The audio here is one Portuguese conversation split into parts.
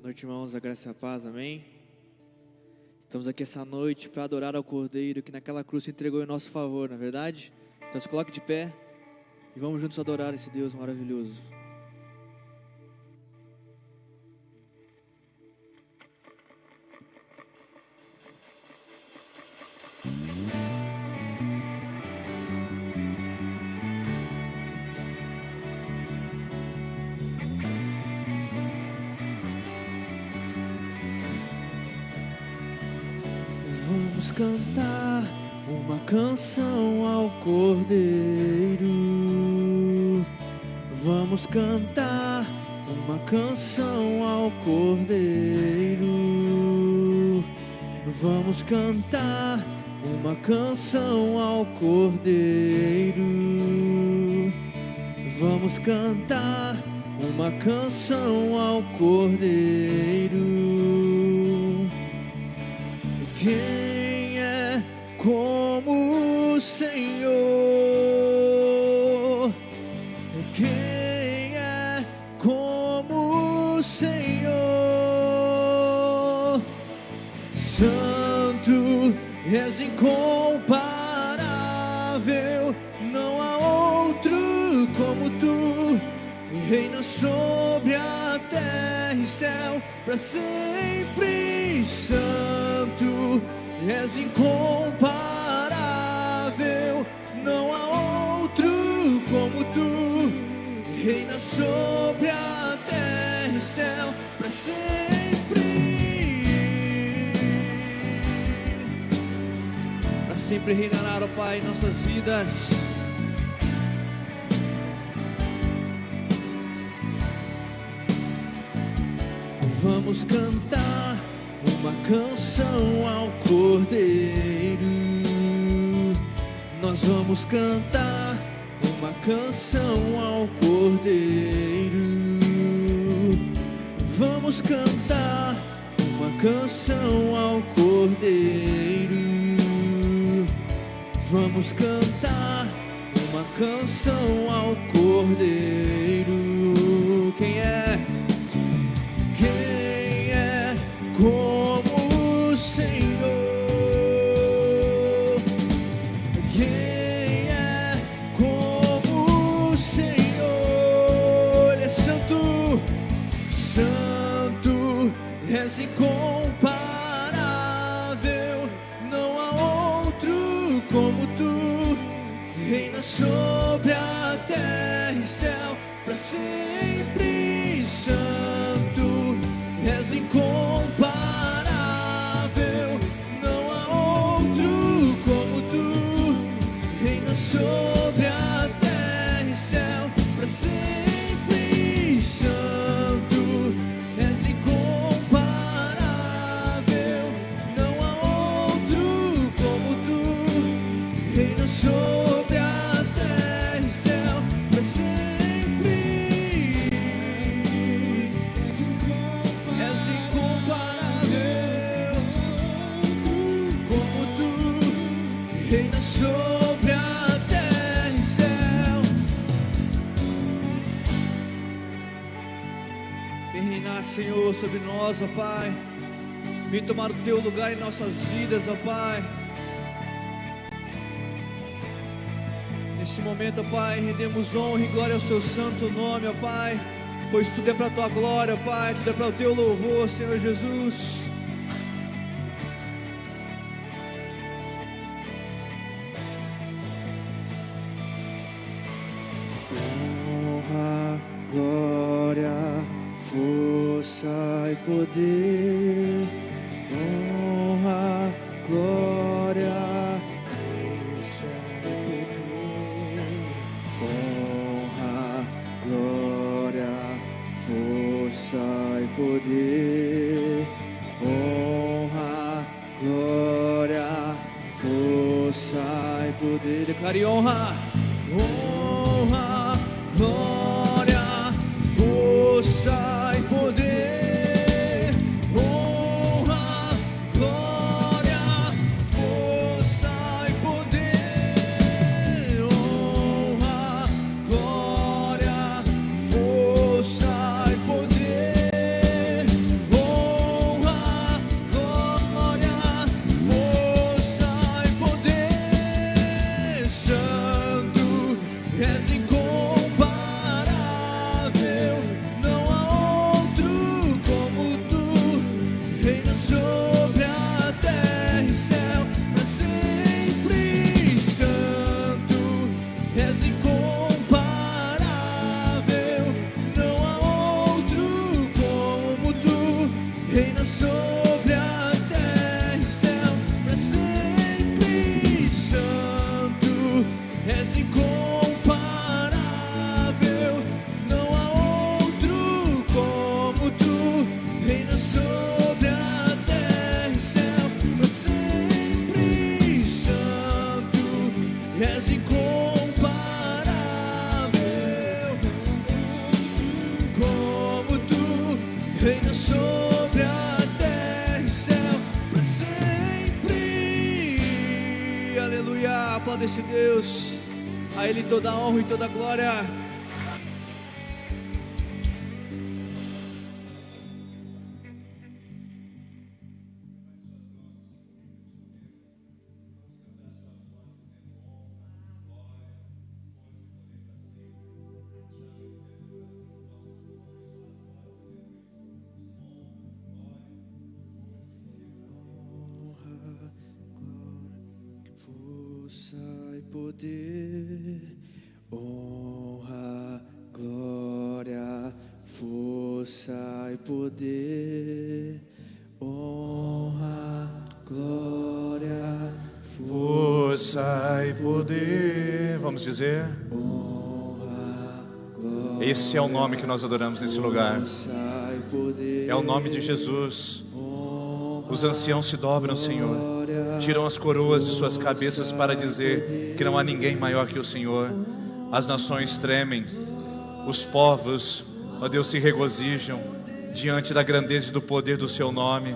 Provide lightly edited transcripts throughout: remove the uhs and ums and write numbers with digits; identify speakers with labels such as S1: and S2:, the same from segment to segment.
S1: Boa noite, irmãos, a graça e a paz, amém? Estamos aqui essa noite para adorar ao Cordeiro que naquela cruz se entregou em nosso favor, não é verdade? Então se coloque de pé e vamos juntos adorar esse Deus maravilhoso. Vamos cantar uma canção ao Cordeiro. Vamos cantar uma canção ao Cordeiro. Vamos cantar uma canção ao Cordeiro. Vamos cantar uma canção ao Cordeiro. Quem é como o Senhor? Quem é como o Senhor? Santo, és incomparável, não há outro como tu. Reina sobre a terra e céu para sempre. Santo, és incomparável, não há outro como tu. Reina sobre a terra e céu para sempre. Para sempre reinará, ó Pai, em nossas vidas. Vamos cantar uma canção ao Cordeiro. Nós vamos cantar uma canção ao Cordeiro. Vamos cantar uma canção ao Cordeiro. Vamos cantar uma canção ao Cordeiro. Quem é? Como o Senhor, quem é como o Senhor? Ele é santo, santo, és incomparável, não há outro como tu. Reina sobre a terra e céu para sempre. Santo, és incomparável, não há outro como tu. Reina sobre a terra e céu para sempre. Santo, és incomparável, não há outro como tu. Reina sobre a terra e céu para sempre. És incomparável, como tu. Reina sobre a terra e céu. Vem reinar, Senhor, sobre nós, ó Pai. Vem tomar o teu lugar em nossas vidas, ó Pai. Neste momento, ó Pai, rendemos honra e glória ao seu santo nome, ó Pai. Pois tudo é para a tua glória, Pai, tudo é para o teu louvor, Senhor Jesus. Honra, glória, força e poder. Honra, glória, força e poder. Honra, glória, força e poder. Honra, glória, força e poder. Declare honra, honra, glória, força e poder. Honra, glória, força e poder. Honra, glória, força e poder. reina sobre a terra e céu, para sempre. Santo, és incomparável, não há outro como tu, reina sobre a terra e céu, para sempre. Santo, és incomparável, não há outro como tu, reina sobre a terra e céu, para sempre. Santo, és incomparável, como tu, reina sobre a terra e céu, para sempre. Aleluia, aplauda esse Deus, a Ele toda a honra e toda a glória. Força e poder, honra, glória, força e poder, honra, glória,
S2: Força e poder, vamos dizer,
S1: honra, glória.
S2: esse é o nome que nós adoramos nesse lugar.
S1: Força e poder,
S2: É o nome de Jesus.
S1: honra,
S2: Os anciãos se dobram, Senhor,
S1: glória,
S2: tiram as coroas de suas cabeças para dizer que não há ninguém maior que o Senhor. As nações tremem, os povos, ó Deus, se regozijam diante da grandeza e do poder do seu nome.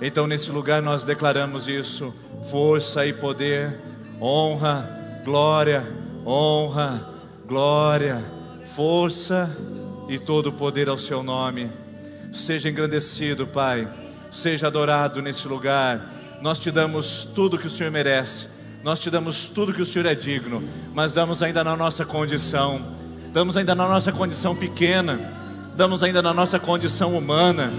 S2: Então nesse lugar nós declaramos isso: força e poder, honra, glória, força e todo o poder ao seu nome. Seja engrandecido, Pai, seja adorado nesse lugar. Nós te damos tudo que o Senhor merece, nós te damos tudo que o Senhor é digno, mas damos ainda na nossa condição, damos ainda na nossa condição pequena, damos ainda na nossa condição humana,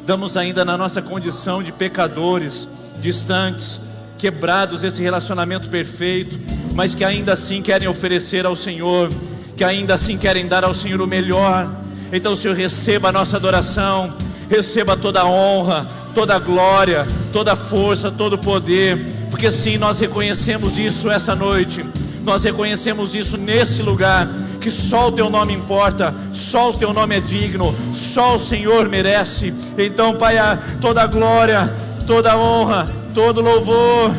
S2: damos ainda na nossa condição de pecadores, distantes, quebrados desse relacionamento perfeito, mas que ainda assim querem oferecer ao Senhor, que ainda assim querem dar ao Senhor o melhor. Então o Senhor receba a nossa adoração, receba toda a honra, toda a glória, toda a força, todo o poder, porque sim, nós reconhecemos isso essa noite, nós reconhecemos isso nesse lugar, que só o Teu nome importa, só o Teu nome é digno, só o Senhor merece. Então, Pai, toda a glória, toda a honra, todo louvor,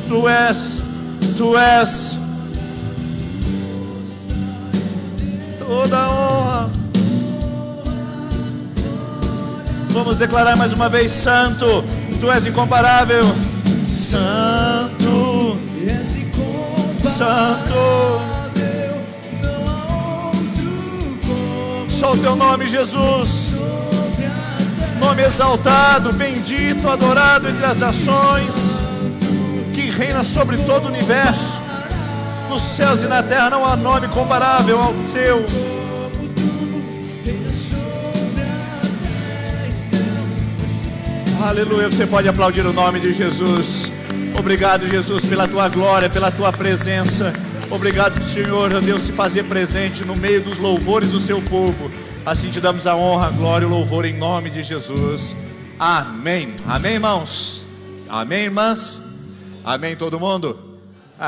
S2: Tu és, toda a honra. Vamos declarar mais uma vez: Santo, Tu és incomparável, Santo, Santo, só o Teu nome, Jesus, nome exaltado, bendito, adorado entre as nações, que reina sobre todo o universo, nos céus e na terra não há nome comparável ao Teu. Aleluia, você pode aplaudir o nome de Jesus. Obrigado, Jesus, pela Tua glória, pela Tua presença. Obrigado, Senhor, Deus, se fazer presente no meio dos louvores do Seu povo. Assim te damos a honra, a glória e o louvor em nome de Jesus. Amém. Amém, irmãos? Amém, irmãs? Amém, todo mundo?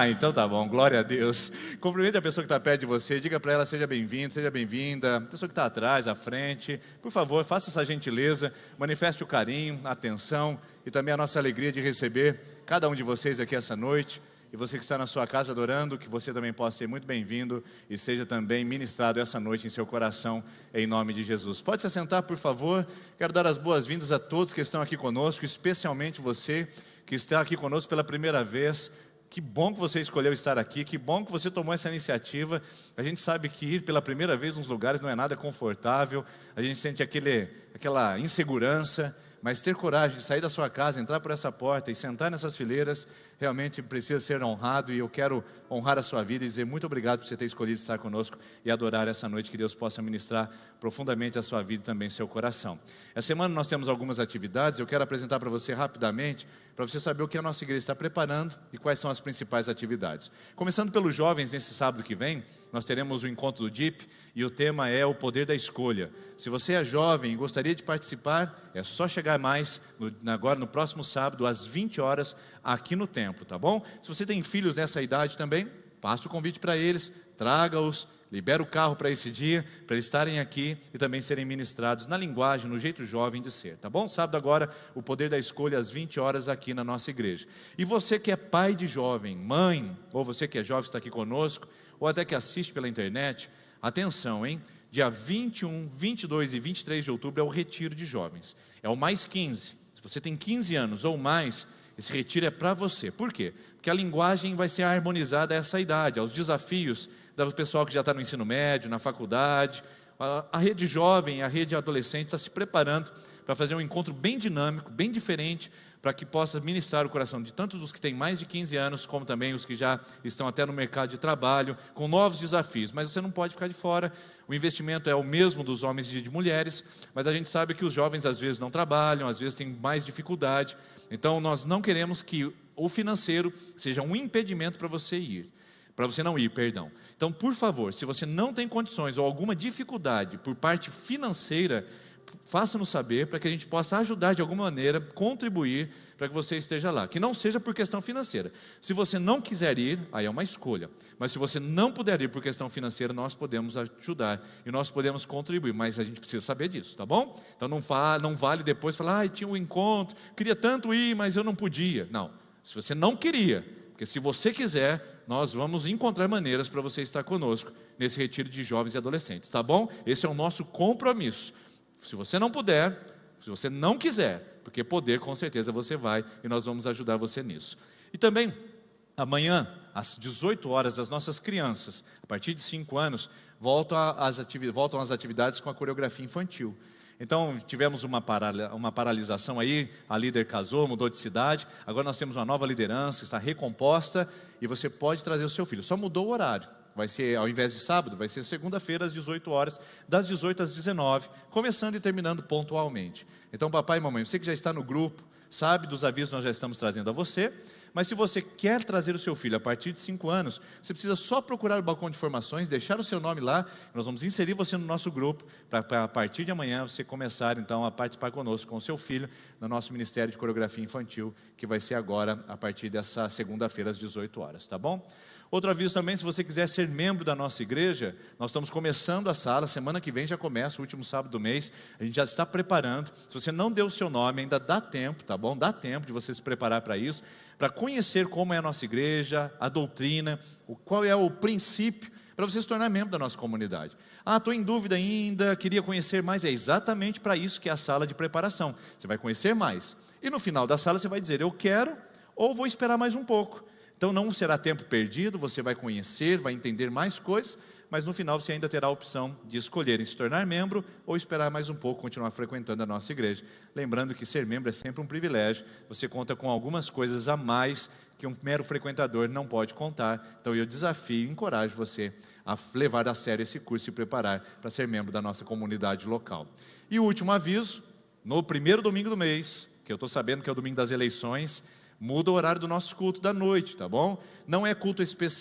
S2: Então tá bom, glória a Deus. Cumprimente a pessoa que está perto de você, diga para ela: seja bem-vindo, seja bem-vinda. A pessoa que está atrás, à frente, por favor, faça essa gentileza, manifeste o carinho, a atenção e também a nossa alegria de receber cada um de vocês aqui essa noite. E você que está na sua casa adorando, que você também possa ser muito bem-vindo e seja também ministrado essa noite em seu coração, em nome de Jesus. Pode se assentar, por favor. Quero dar as boas-vindas a todos que estão aqui conosco, especialmente você que está aqui conosco pela primeira vez. Que bom que você escolheu estar aqui, que bom que você tomou essa iniciativa. A gente sabe que ir pela primeira vez nos lugares não é nada confortável, a gente sente aquela insegurança, mas ter coragem de sair da sua casa, entrar por essa porta e sentar nessas fileiras, realmente precisa ser honrado, e eu quero honrar a sua vida e dizer muito obrigado por você ter escolhido estar conosco e adorar essa noite, que Deus possa ministrar profundamente a sua vida e também seu coração. Essa semana nós temos algumas atividades, eu quero apresentar para você rapidamente, para você saber o que a nossa igreja está preparando e quais são as principais atividades. Começando pelos jovens, nesse sábado que vem, nós teremos o encontro do DIP, e o tema é o poder da escolha. Se você é jovem e gostaria de participar, é só chegar mais agora no próximo sábado, às 20 horas, aqui no templo, tá bom? Se você tem filhos nessa idade também, passa o convite para eles, traga-os, libera o carro para esse dia, para eles estarem aqui e também serem ministrados na linguagem, no jeito jovem de ser, tá bom? Sábado agora, o poder da escolha às 20 horas aqui na nossa igreja. E você que é pai de jovem, mãe, ou você que é jovem está aqui conosco, ou até que assiste pela internet, atenção, hein? Dia 21, 22 e 23 de outubro é o retiro de jovens, é o mais 15. Se você tem 15 anos ou mais, esse retiro é para você. Por quê? Porque a linguagem vai ser harmonizada a essa idade, aos desafios do pessoal que já está no ensino médio, na faculdade. A rede jovem, a rede adolescente está se preparando para fazer um encontro bem dinâmico, bem diferente, para que possa ministrar o coração de tanto dos que têm mais de 15 anos, como também os que já estão até no mercado de trabalho, com novos desafios. Mas você não pode ficar de fora. O investimento é o mesmo dos homens e de mulheres, mas a gente sabe que os jovens às vezes não trabalham, às vezes têm mais dificuldade. Então nós não queremos que o financeiro seja um impedimento para você ir. Para você não ir, perdão. Então, por favor, se você não tem condições ou alguma dificuldade por parte financeira, faça-nos saber para que a gente possa ajudar de alguma maneira, contribuir para que você esteja lá. Que não seja por questão financeira. Se você não quiser ir, aí é uma escolha. Mas se você não puder ir por questão financeira, nós podemos ajudar e nós podemos contribuir. Mas a gente precisa saber disso, tá bom? Então não vale depois falar, tinha um encontro, queria tanto ir, mas eu não podia. Não, se você não queria, porque se você quiser, nós vamos encontrar maneiras para você estar conosco nesse retiro de jovens e adolescentes, tá bom? Esse é o nosso compromisso. Se você não puder, se você não quiser, porque poder com certeza você vai, e nós vamos ajudar você nisso. E também, amanhã, às 18 horas, as nossas crianças, a partir de 5 anos, voltam às atividades com a coreografia infantil. Então, tivemos uma paralisação aí, a líder casou, mudou de cidade, agora nós temos uma nova liderança, está recomposta, e você pode trazer o seu filho, só mudou o horário. Vai ser, ao invés de sábado, vai ser segunda-feira às 18 horas, das 18 às 19, começando e terminando pontualmente. Então, papai e mamãe, você que já está no grupo, sabe dos avisos que nós já estamos trazendo a você, mas se você quer trazer o seu filho a partir de 5 anos, você precisa só procurar o balcão de informações, deixar o seu nome lá, nós vamos inserir você no nosso grupo, para a partir de amanhã você começar então a participar conosco, com o seu filho, no nosso Ministério de Coreografia Infantil, que vai ser agora a partir dessa segunda-feira às 18 horas, tá bom? Outro aviso também, se você quiser ser membro da nossa igreja, nós estamos começando a sala, semana que vem já começa, o último sábado do mês, a gente já está preparando. Se você não deu o seu nome, ainda dá tempo, tá bom? Dá tempo de você se preparar para isso, para conhecer como é a nossa igreja, a doutrina, qual é o princípio, para você se tornar membro da nossa comunidade. Estou em dúvida ainda, queria conhecer mais, é exatamente para isso que é a sala de preparação. Você vai conhecer mais, e no final da sala você vai dizer, eu quero, ou vou esperar mais um pouco. Então não será tempo perdido, você vai conhecer, vai entender mais coisas, mas no final você ainda terá a opção de escolher em se tornar membro ou esperar mais um pouco, continuar frequentando a nossa igreja. Lembrando que ser membro é sempre um privilégio, você conta com algumas coisas a mais que um mero frequentador não pode contar. Então eu desafio e encorajo você a levar a sério esse curso e se preparar para ser membro da nossa comunidade local. E o último aviso, no primeiro domingo do mês, que eu estou sabendo que é o domingo das eleições, muda o horário do nosso culto da noite, tá bom? Não é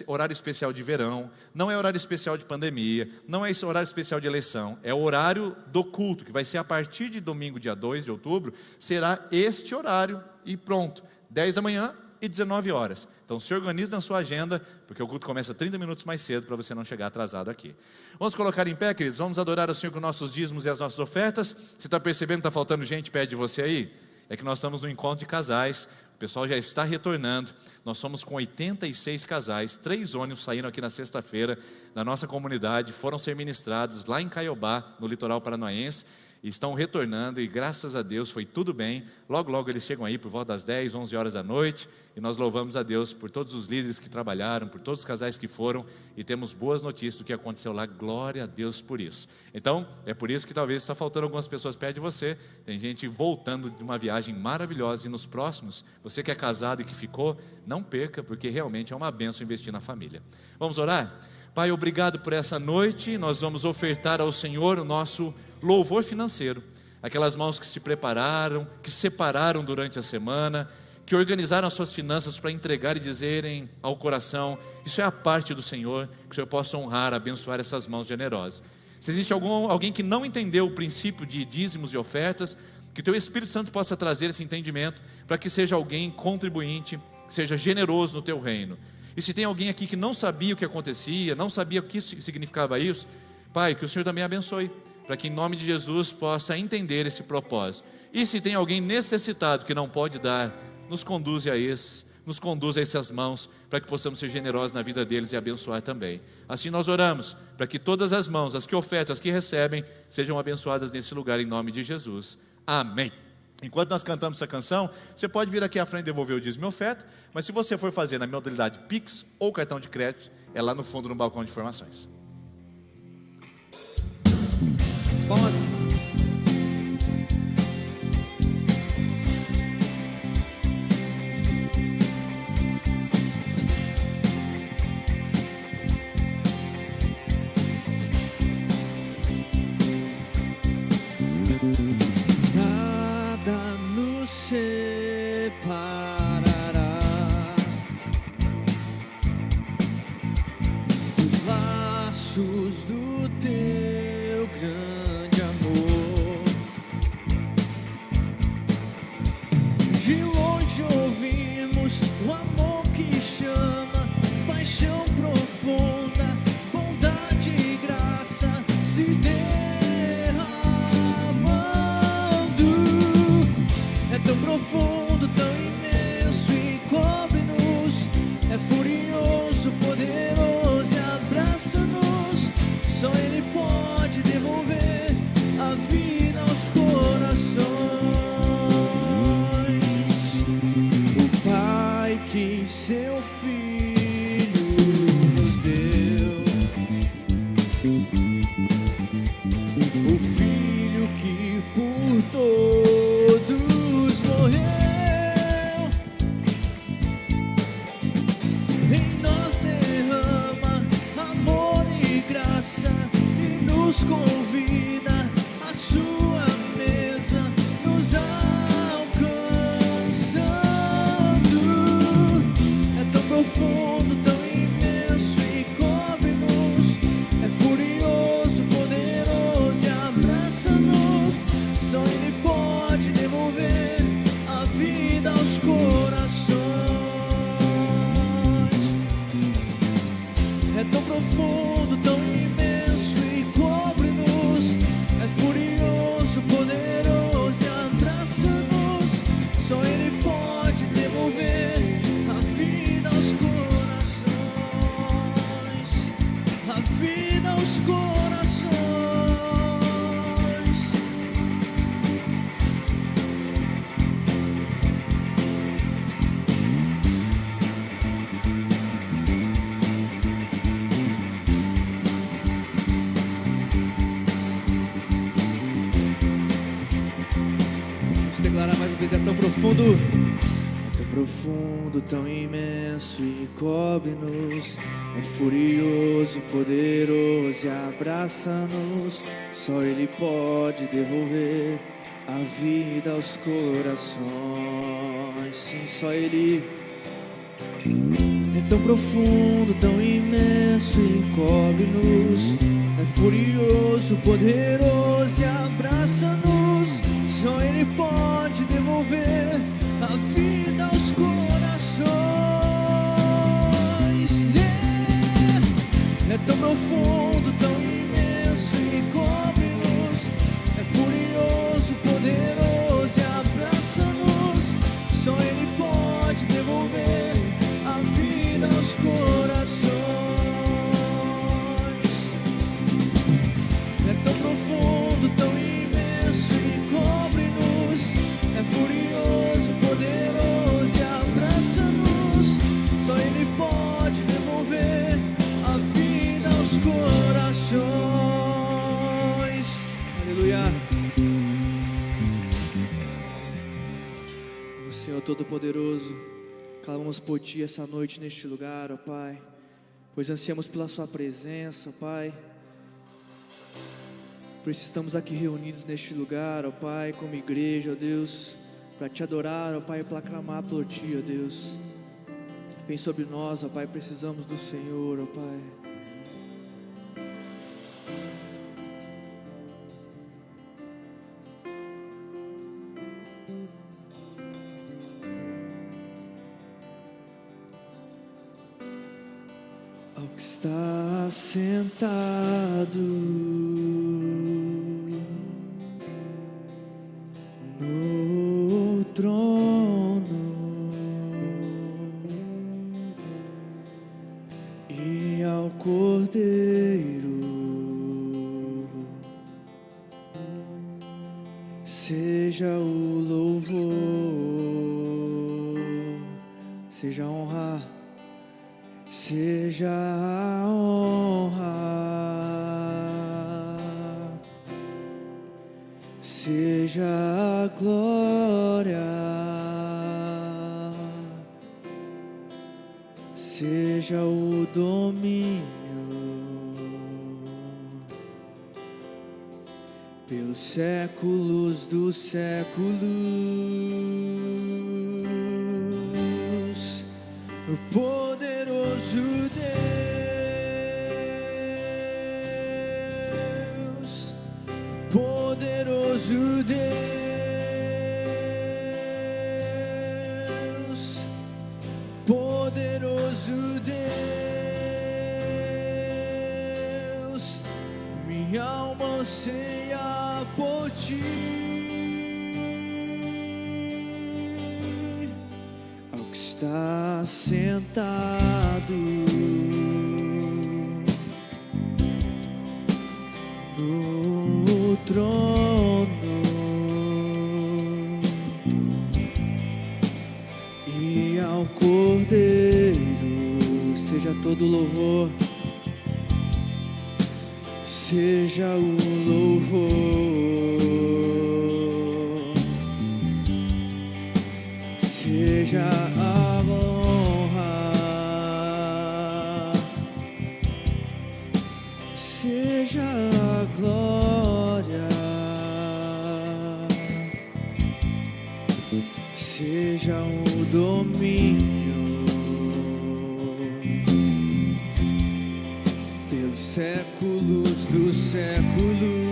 S2: horário especial de verão, não é horário especial de pandemia, não é esse horário especial de eleição, é o horário do culto, que vai ser a partir de domingo, dia 2 de outubro, será este horário e pronto, 10 da manhã e 19 horas. Então se organize na sua agenda, porque o culto começa 30 minutos mais cedo, para você não chegar atrasado aqui. Vamos colocar em pé, queridos, vamos adorar o Senhor com nossos dízimos e as nossas ofertas. Você está percebendo que está faltando gente perto de você aí? É que nós estamos no encontro de casais, o pessoal já está retornando, nós somos com 86 casais, 3 ônibus saíram aqui na sexta-feira da nossa comunidade, foram ser ministrados lá em Caiobá, no litoral paranaense, e estão retornando, e graças a Deus foi tudo bem. Logo, logo eles chegam aí por volta das 10, 11 horas da noite, e nós louvamos a Deus por todos os líderes que trabalharam, por todos os casais que foram, e temos boas notícias do que aconteceu lá. Glória a Deus por isso. Então, é por isso que talvez está faltando algumas pessoas perto de você. Tem gente voltando de uma viagem maravilhosa, e nos próximos, você que é casado e que ficou, não perca, porque realmente é uma bênção investir na família. Vamos orar? Pai, obrigado por essa noite. Nós vamos ofertar ao Senhor o nosso louvor financeiro, aquelas mãos que se prepararam, que separaram durante a semana, que organizaram as suas finanças para entregar e dizerem ao coração: isso é a parte do Senhor, que o Senhor possa honrar, abençoar essas mãos generosas. Se existe alguém que não entendeu o princípio de dízimos e ofertas, que o Teu Espírito Santo possa trazer esse entendimento, para que seja alguém contribuinte, que seja generoso no Teu reino. E se tem alguém aqui que não sabia o que acontecia, não sabia o que significava isso, Pai, que o Senhor também abençoe, para que em nome de Jesus possa entender esse propósito. E se tem alguém necessitado que não pode dar, nos conduza a essas mãos, para que possamos ser generosos na vida deles e abençoar também. Assim nós oramos, para que todas as mãos, as que ofertam, as que recebem, sejam abençoadas nesse lugar em nome de Jesus. Amém. Enquanto nós cantamos essa canção, você pode vir aqui à frente e devolver o dízimo e oferta, mas se você for fazer na modalidade Pix ou cartão de crédito, é lá no fundo no balcão de informações.
S1: Palmas. Nada nos separará dos laços do Teu grande amor. De longe ouvimos o amor que chama, paixão profunda, bondade e graça se é tão profundo, tão imenso e cobre-nos. É furioso, poderoso e abraça-nos. Só Ele pode devolver a vida aos corações. O Pai que Seu Filho nos deu, o Filho que por todos morreu, em nós derrama amor e graça e nos convida à sua mesa, nos alcançando. É tão profundo, tão imenso e cobre-nos. É furioso, poderoso e abraça-nos. Só Ele pode devolver a vida aos corações. É tão profundo, tão imenso e cobre-nos. É furioso, poderoso e abraça-nos. Só Ele pode devolver a vida aos corações. A vida aos corações. Declarar mais uma vez: é tão profundo, tão imenso e cobre-nos. É furioso, poderoso e abraça-nos. Só Ele pode devolver a vida aos corações. Sim, só Ele. É tão profundo, tão imenso e cobre-nos. É furioso, poderoso e abraça-nos. Só Ele pode devolver a vida aos corações. É tão profundo, tão imenso e cobre-nos. É furioso, poderoso e abraça-nos. Só Ele pode devolver a vida aos corações. É tão profundo, tão imenso Senhor Todo-Poderoso, clamamos por Ti essa noite neste lugar, ó Pai, pois ansiamos pela Sua presença, ó Pai. Por isso estamos aqui reunidos neste lugar, ó Pai, como igreja, ó Deus, para Te adorar, ó Pai, para clamar por Ti, ó Deus. Vem sobre nós, ó Pai, precisamos do Senhor, ó Pai. Ao que está sentado no trono e ao Cordeiro seja o louvor, seja a honra, seja a honra, seja a glória, seja o domínio pelos séculos dos séculos. O poderoso Deus, poderoso Deus, poderoso Deus, minha alma anseia por Ti. Ao que está sentado no trono e ao Cordeiro seja todo louvor, seja o louvor, seja a honra, seja a glória, seja o domínio pelos séculos dos séculos.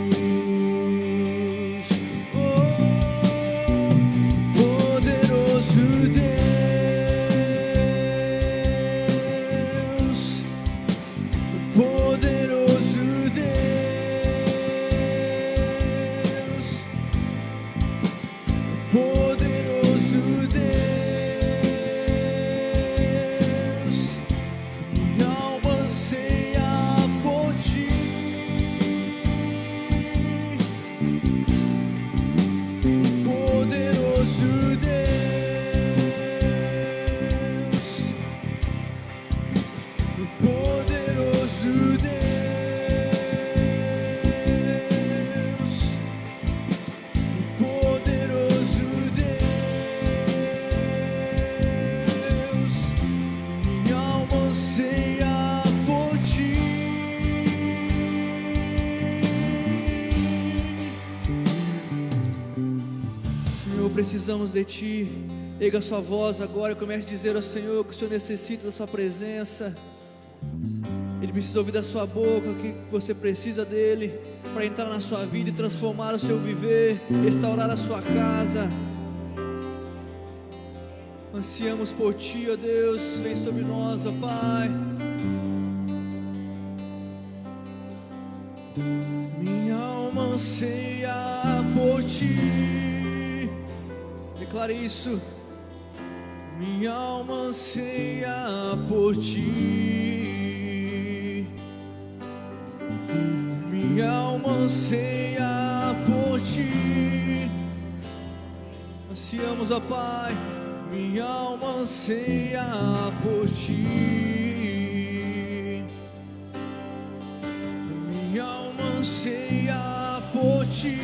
S1: Precisamos de Ti. Erga sua voz agora e comece a dizer ao Senhor que o Senhor necessita da sua presença. Ele precisa ouvir da sua boca que você precisa dele para entrar na sua vida e transformar o seu viver, restaurar a sua casa. Ansiamos por Ti, ó Deus, vem sobre nós, ó Pai. Minha alma anseia por Ti. Declare isso. Minha alma anseia por Ti. Minha alma anseia por Ti. Ansiamos, ó Pai. Minha alma anseia por Ti. Minha alma anseia por Ti.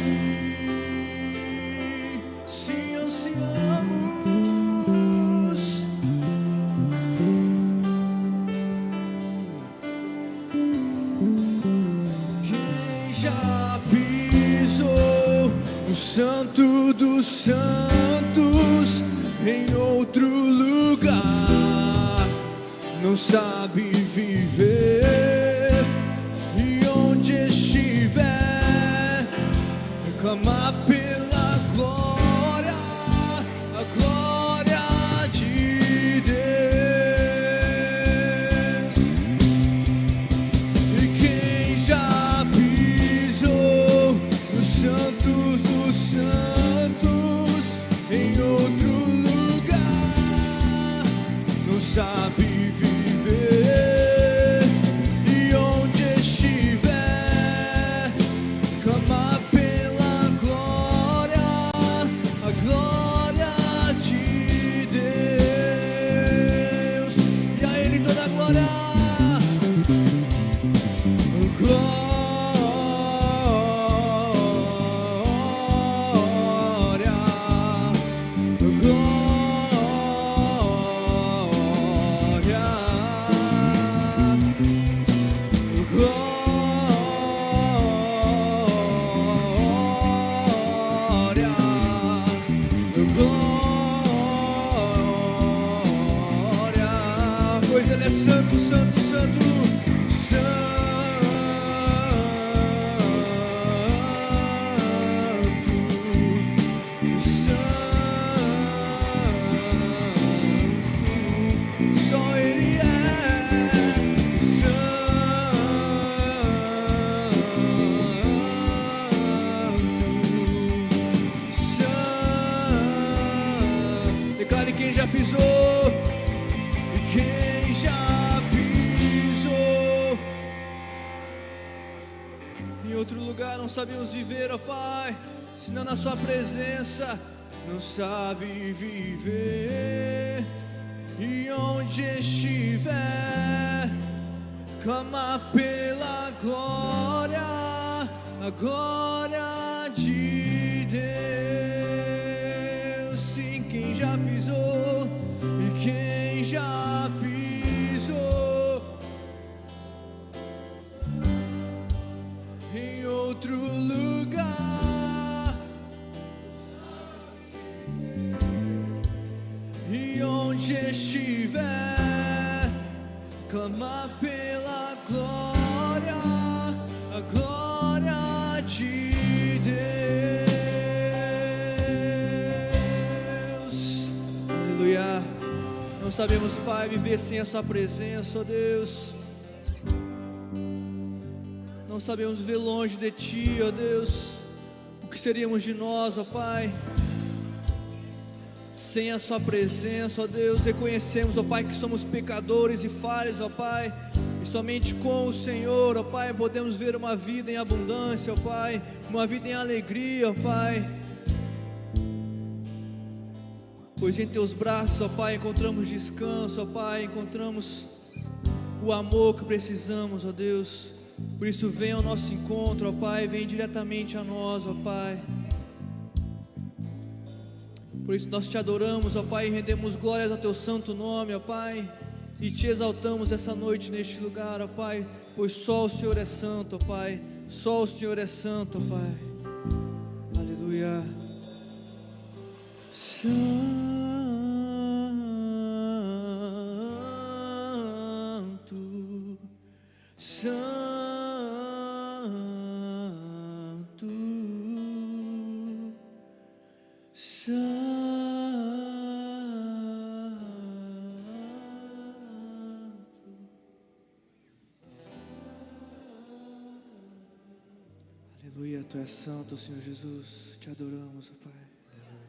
S1: Sim, ansiamos. não sabe viver. E onde estiver, clamar pela glória, a glória de Deus. E quem já pisou nos santos dos santos, em outro lugar, não sabe viver. E onde estiver, clamar pela glória, a glória de Deus. E a Ele toda a glória. Pois Ele é santo, santo, santo, santo. Só Ele é santo. Declare quem já pisou. Quem já pisou em outro lugar, não sabemos viver, ó Pai, senão na Sua presença, não sabe viver. E onde estiver, clamar pela glória, a glória de Deus. Sim, quem já pisou e quem já pisou em outro lugar, e onde estiver, clamar pela glória, a glória de Deus. Aleluia. Não sabemos, Pai, viver sem a Sua presença, ó Deus. Não sabemos viver longe de Ti, ó Deus. O que seríamos de nós, ó Pai, sem a Sua presença, ó Deus? Reconhecemos, ó Pai, que somos pecadores e falhos, ó Pai, e somente com o Senhor, ó Pai, podemos ver uma vida em abundância, ó Pai, uma vida em alegria, ó Pai. Pois em Teus braços, ó Pai, encontramos descanso, ó Pai, encontramos o amor que precisamos, ó Deus. Por isso vem ao nosso encontro, ó Pai, vem diretamente a nós, ó Pai. Por isso nós Te adoramos, ó Pai, e rendemos glórias ao Teu santo nome, ó Pai, e Te exaltamos essa noite neste lugar, ó Pai, pois só o Senhor é santo, ó Pai, só o Senhor é santo, ó Pai. Aleluia. Santo, santo, santo. Aleluia, Tu és santo, Senhor Jesus, Te adoramos, ó Pai.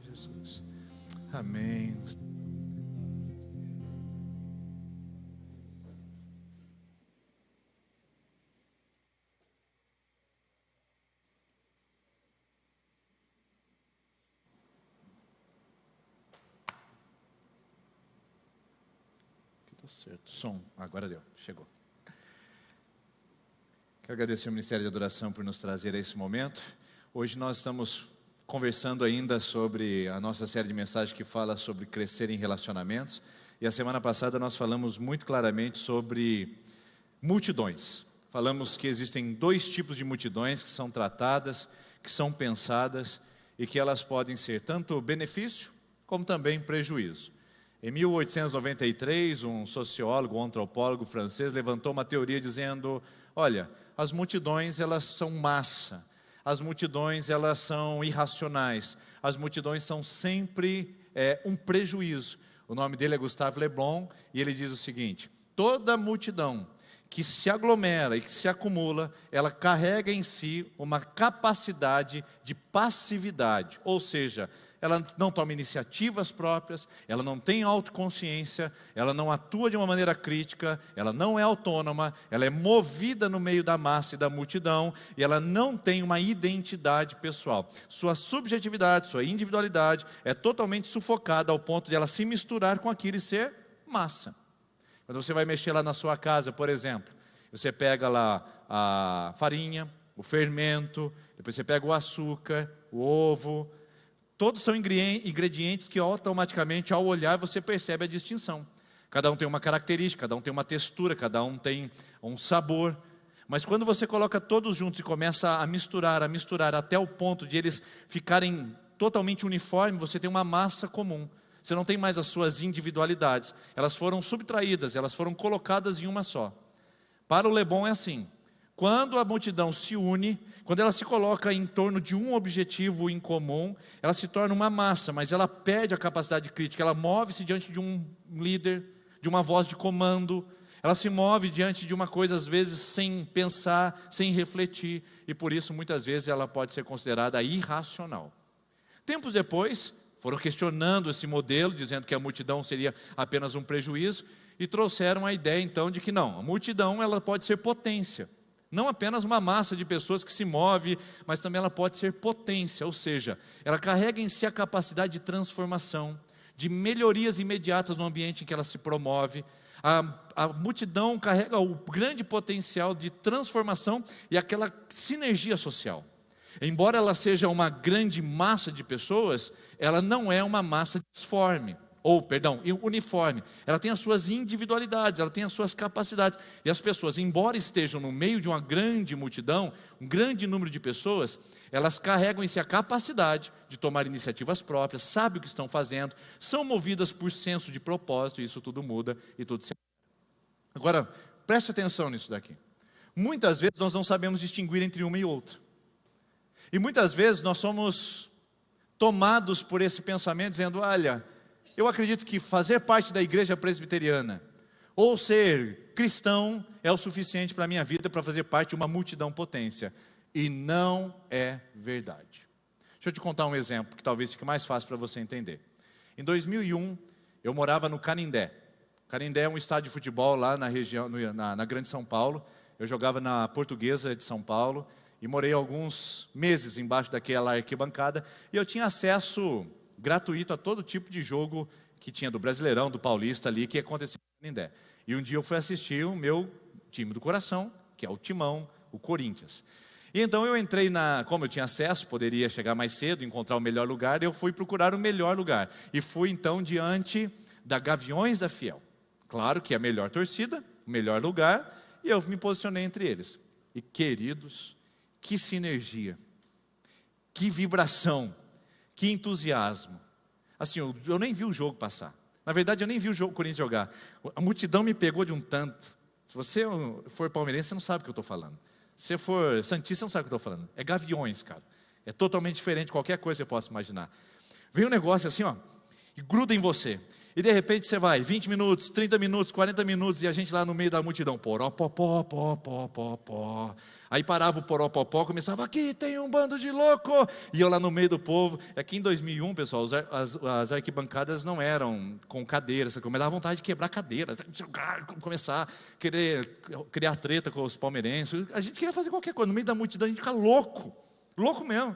S2: Jesus. Amém. Tá certo. Som, agora deu, chegou. Quero agradecer ao Ministério de Adoração por nos trazer a esse momento. Hoje nós estamos conversando ainda sobre a nossa série de mensagens que fala sobre crescer em relacionamentos. E a semana passada nós falamos muito claramente sobre multidões. Falamos que existem dois tipos de multidões que são tratadas, que são pensadas e que elas podem ser tanto benefício como também prejuízo. Em 1893, um sociólogo, um antropólogo francês levantou uma teoria dizendo: olha, as multidões elas são massa, as multidões elas são irracionais, as multidões são sempre um prejuízo. O nome dele é Gustave Le Bon e ele diz o seguinte: toda multidão que se aglomera e que se acumula, ela carrega em si uma capacidade de passividade, ou seja, ela não toma iniciativas próprias, ela não tem autoconsciência, ela não atua de uma maneira crítica, ela não é autônoma, ela é movida no meio da massa e da multidão, e ela não tem uma identidade pessoal. Sua subjetividade, sua individualidade é totalmente sufocada ao ponto de ela se misturar com aquilo e ser massa. Quando você vai mexer lá na sua casa, por exemplo, você pega lá a farinha, o fermento, depois você pega o açúcar, o ovo. Todos são ingredientes que automaticamente, ao olhar, você percebe a distinção. Cada um tem uma característica, cada um tem uma textura, cada um tem um sabor. Mas quando você coloca todos juntos e começa a misturar até o ponto de eles ficarem totalmente uniformes, você tem uma massa comum. Você não tem mais as suas individualidades. Elas foram subtraídas, elas foram colocadas em uma só. Para o Le Bon é assim: quando a multidão se une, quando ela se coloca em torno de um objetivo em comum, ela se torna uma massa, mas ela perde a capacidade crítica, ela move-se diante de um líder, de uma voz de comando, ela se move diante de uma coisa, às vezes, sem pensar, sem refletir, e por isso, muitas vezes, ela pode ser considerada irracional. Tempos depois, foram questionando esse modelo, dizendo que a multidão seria apenas um prejuízo, e trouxeram a ideia, então, de que não, a multidão ela pode ser potência. Não apenas uma massa de pessoas que se move, mas também ela pode ser potência, ou seja, ela carrega em si a capacidade de transformação, de melhorias imediatas no ambiente em que ela se promove. A multidão carrega o grande potencial de transformação e aquela sinergia social. Embora ela seja uma grande massa de pessoas, ela não é uma massa disforme. Uniforme. Ela tem as suas individualidades, ela tem as suas capacidades. E as pessoas, embora estejam no meio de uma grande multidão, um grande número de pessoas, elas carregam em si a capacidade de tomar iniciativas próprias, sabem o que estão fazendo, são movidas por senso de propósito, e isso tudo muda e tudo se... Agora, preste atenção nisso daqui. Muitas vezes nós não sabemos distinguir entre uma e outra. E muitas vezes nós somos tomados por esse pensamento, dizendo: olha, eu acredito que fazer parte da igreja presbiteriana ou ser cristão é o suficiente para a minha vida para fazer parte de uma multidão potência. E não é verdade. Deixa eu te contar um exemplo que talvez fique mais fácil para você entender. Em 2001, eu morava no Canindé. Canindé é um estádio de futebol lá na região, na Grande São Paulo. Eu jogava na Portuguesa de São Paulo e morei alguns meses embaixo daquela arquibancada. E eu tinha acesso gratuito a todo tipo de jogo que tinha do Brasileirão, do Paulista ali, que acontecia no Canindé. E um dia eu fui assistir o meu time do coração, que é o Timão, o Corinthians. E então eu entrei como eu tinha acesso, poderia chegar mais cedo, encontrar o melhor lugar, eu fui procurar o melhor lugar. E fui então diante da Gaviões da Fiel. Claro que é a melhor torcida, o melhor lugar, e eu me posicionei entre eles. E queridos, que sinergia, que vibração, que entusiasmo. Assim, eu nem vi o jogo passar. Na verdade, eu nem vi o Corinthians jogar. A multidão me pegou de um tanto. Se você for palmeirense, você não sabe o que eu estou falando. Se você for santista, você não sabe o que eu estou falando. É Gaviões, cara. É totalmente diferente de qualquer coisa que você possa imaginar. Vem um negócio assim, ó, e gruda em você. E de repente você vai, 20 minutos, 30 minutos, 40 minutos, e a gente lá no meio da multidão, poró, pó, pó, pó, pó, pó, pó. Aí parava o poró, pó, pó, começava, aqui tem um bando de louco. E eu lá no meio do povo. Aqui em 2001, pessoal, as arquibancadas não eram com cadeiras, me dava vontade de quebrar cadeiras, começar a querer criar treta com os palmeirenses. A gente queria fazer qualquer coisa, no meio da multidão a gente fica louco, louco mesmo.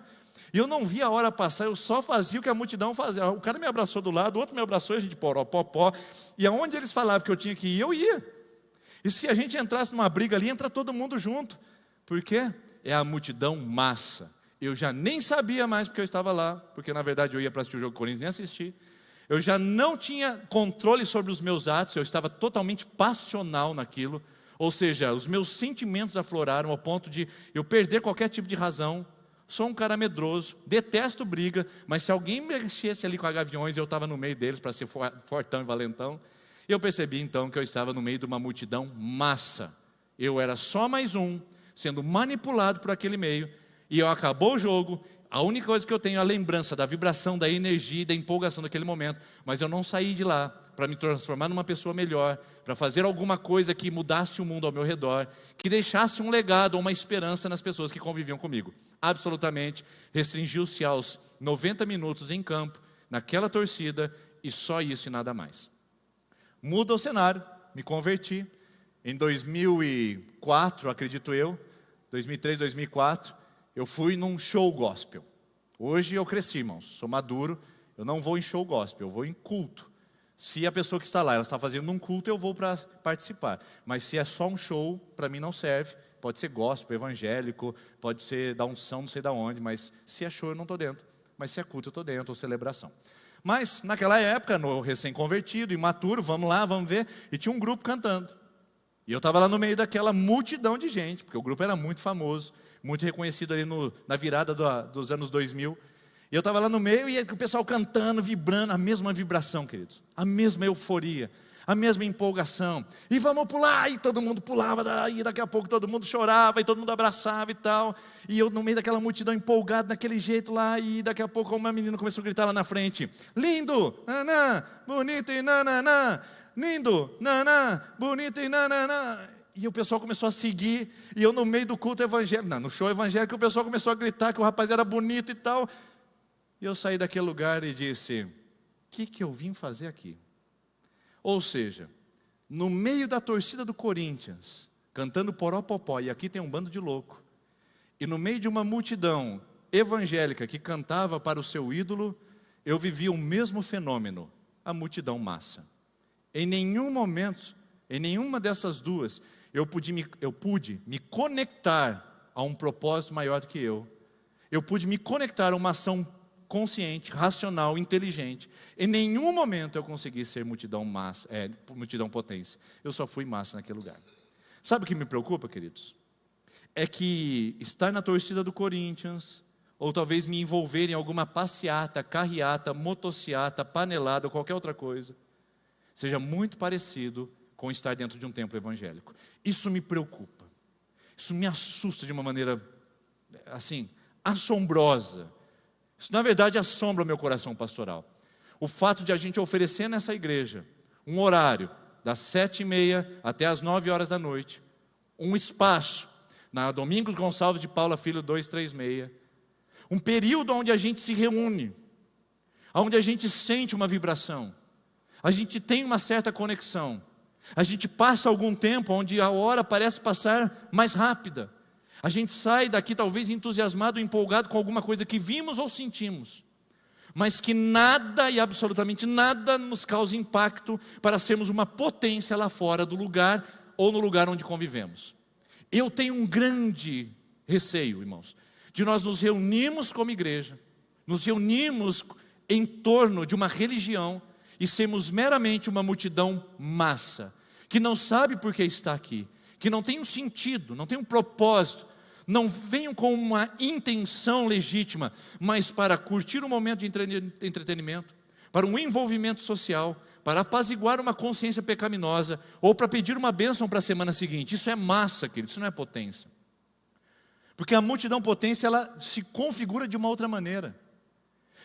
S2: E eu não via a hora passar, eu só fazia o que a multidão fazia. O cara me abraçou do lado, o outro me abraçou, e a gente poró, pó, pó. E aonde eles falavam que eu tinha que ir, eu ia. E se a gente entrasse numa briga ali, entra todo mundo junto. Por quê? É a multidão massa. Eu já nem sabia mais porque eu estava lá, porque na verdade eu ia para assistir o jogo do Corinthians, nem assisti. Eu já não tinha controle sobre os meus atos, eu estava totalmente passional naquilo. Ou seja, os meus sentimentos afloraram ao ponto de eu perder qualquer tipo de razão, Sou um cara medroso, detesto briga, mas se alguém mexesse ali com a Gaviões, eu estava no meio deles para ser fortão e valentão. E eu percebi então que eu estava no meio de uma multidão massa. Eu era só mais um, sendo manipulado por aquele meio, e acabou o jogo. A única coisa que eu tenho é a lembrança da vibração, da energia e da empolgação daquele momento. Mas eu não saí de lá para me transformar numa pessoa melhor, para fazer alguma coisa que mudasse o mundo ao meu redor, que deixasse um legado ou uma esperança nas pessoas que conviviam comigo. Absolutamente, restringiu-se aos 90 minutos em campo, naquela torcida, e só isso e nada mais. Muda o cenário, me converti. Em 2004, acredito eu, 2003, 2004, eu fui num show gospel. Hoje eu cresci, irmãos, sou maduro, eu não vou em show gospel, eu vou em culto. Se a pessoa que está lá, ela está fazendo um culto, eu vou para participar. Mas se é só um show, para mim não serve. Pode ser gospel, evangélico, pode ser da unção, não sei da onde, mas se é show eu não estou dentro. Mas se é culto eu estou dentro, ou celebração. Mas naquela época, no recém-convertido, imaturo, vamos lá, vamos ver, e tinha um grupo cantando. E eu estava lá no meio daquela multidão de gente, porque o grupo era muito famoso, muito reconhecido ali na virada dos anos 2000. E eu estava lá no meio e o pessoal cantando, vibrando, a mesma vibração, queridos. A mesma euforia, a mesma empolgação. E vamos pular, e todo mundo pulava, e daqui a pouco todo mundo chorava, e todo mundo abraçava e tal. E eu no meio daquela multidão empolgado, daquele jeito lá, e daqui a pouco uma menina começou a gritar lá na frente: lindo, nanã, bonito e nananã, lindo, nanã, bonito e nananã. E o pessoal começou a seguir, e eu no meio do culto evangélico, no show evangélico, o pessoal começou a gritar que o rapaz era bonito e tal. E eu saí daquele lugar e disse: o que eu vim fazer aqui? Ou seja, no meio da torcida do Corinthians, cantando Poropopó, e aqui tem um bando de louco, e no meio de uma multidão evangélica que cantava para o seu ídolo, eu vivi o mesmo fenômeno, a multidão massa. Em nenhum momento, em nenhuma dessas duas, eu pude me conectar a um propósito maior do que eu. Eu pude me conectar a uma ação consciente, racional, inteligente. Em nenhum momento eu consegui ser multidão massa, multidão potência. Eu só fui massa naquele lugar. Sabe o que me preocupa, queridos? É que estar na torcida do Corinthians, ou talvez me envolver em alguma passeata, carreata, motociata, panelada, ou qualquer outra coisa, seja muito parecido com estar dentro de um templo evangélico. Isso me preocupa. Isso me assusta de uma maneira, assim, assombrosa. Isso, na verdade, assombra o meu coração pastoral. O fato de a gente oferecer nessa igreja um horário, das 7h30 até as 9h da noite, um espaço, na Domingos Gonçalves de Paula Filho 236, um período onde a gente se reúne, onde a gente sente uma vibração, a gente tem uma certa conexão, a gente passa algum tempo onde a hora parece passar mais rápida. A gente sai daqui talvez entusiasmado, empolgado com alguma coisa que vimos ou sentimos, mas que nada e absolutamente nada nos causa impacto para sermos uma potência lá fora do lugar ou no lugar onde convivemos. Eu tenho um grande receio, irmãos, de nós nos reunirmos como igreja, nos reunirmos em torno de uma religião e sermos meramente uma multidão massa, que não sabe por que está aqui, que não tem um sentido, não tem um propósito, não venham com uma intenção legítima, mas para curtir um momento de entretenimento, para um envolvimento social, para apaziguar uma consciência pecaminosa, ou para pedir uma bênção para a semana seguinte. Isso é massa, querido, isso não é potência. Porque a multidão potência, ela se configura de uma outra maneira.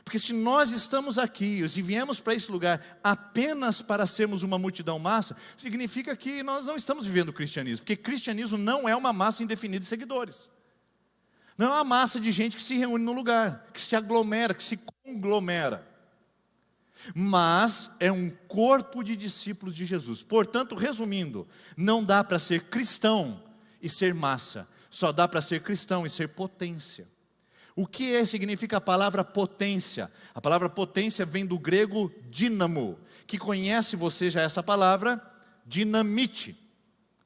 S2: Porque se nós estamos aqui e viemos para esse lugar apenas para sermos uma multidão massa, significa que nós não estamos vivendo o cristianismo. Porque cristianismo não é uma massa indefinida de seguidores. Não é uma massa de gente que se reúne no lugar, que se aglomera, que se conglomera. Mas é um corpo de discípulos de Jesus. Portanto, resumindo, não dá para ser cristão e ser massa. Só dá para ser cristão e ser potência. O que significa a palavra potência? A palavra potência vem do grego dínamo, que conhece você já essa palavra, dinamite,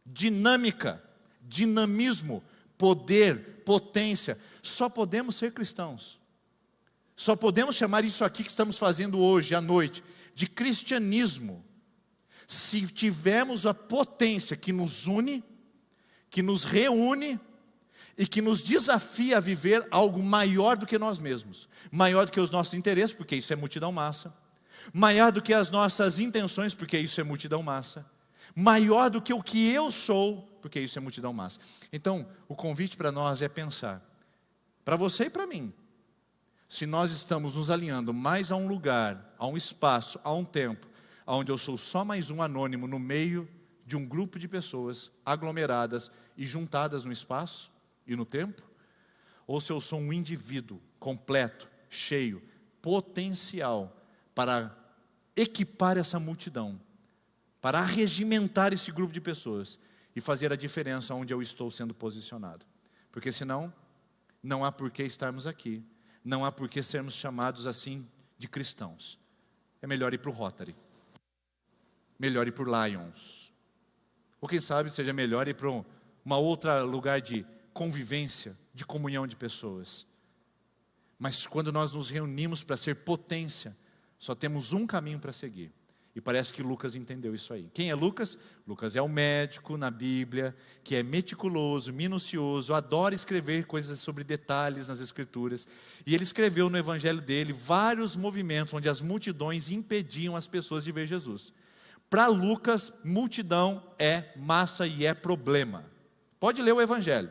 S2: dinâmica, dinamismo, poder, potência. Só podemos ser cristãos. Só podemos chamar isso aqui que estamos fazendo hoje à noite de cristianismo, se tivermos a potência que nos une, que nos reúne e que nos desafia a viver algo maior do que nós mesmos, maior do que os nossos interesses, porque isso é multidão massa, maior do que as nossas intenções, porque isso é multidão massa, maior do que o que eu sou, porque isso é multidão massa. Então, o convite para nós é pensar, para você e para mim, se nós estamos nos alinhando mais a um lugar, a um espaço, a um tempo, onde eu sou só mais um anônimo no meio de um grupo de pessoas aglomeradas e juntadas no espaço e no tempo, ou se eu sou um indivíduo completo, cheio, potencial para equipar essa multidão, para arregimentar esse grupo de pessoas e fazer a diferença onde eu estou sendo posicionado. Porque senão, não há por que estarmos aqui, não há por que sermos chamados assim de cristãos. É melhor ir para o Rotary, melhor ir para o Lions, ou quem sabe seja melhor ir para uma outra lugar de convivência, de comunhão de pessoas. Mas quando nós nos reunimos para ser potência, só temos um caminho para seguir. E parece que Lucas entendeu isso aí. Quem é Lucas? Lucas é o médico na Bíblia, que é meticuloso, minucioso, adora escrever coisas sobre detalhes nas Escrituras. E ele escreveu no Evangelho dele vários movimentos onde as multidões impediam as pessoas de ver Jesus. Para Lucas, multidão é massa e é problema. Pode ler o Evangelho.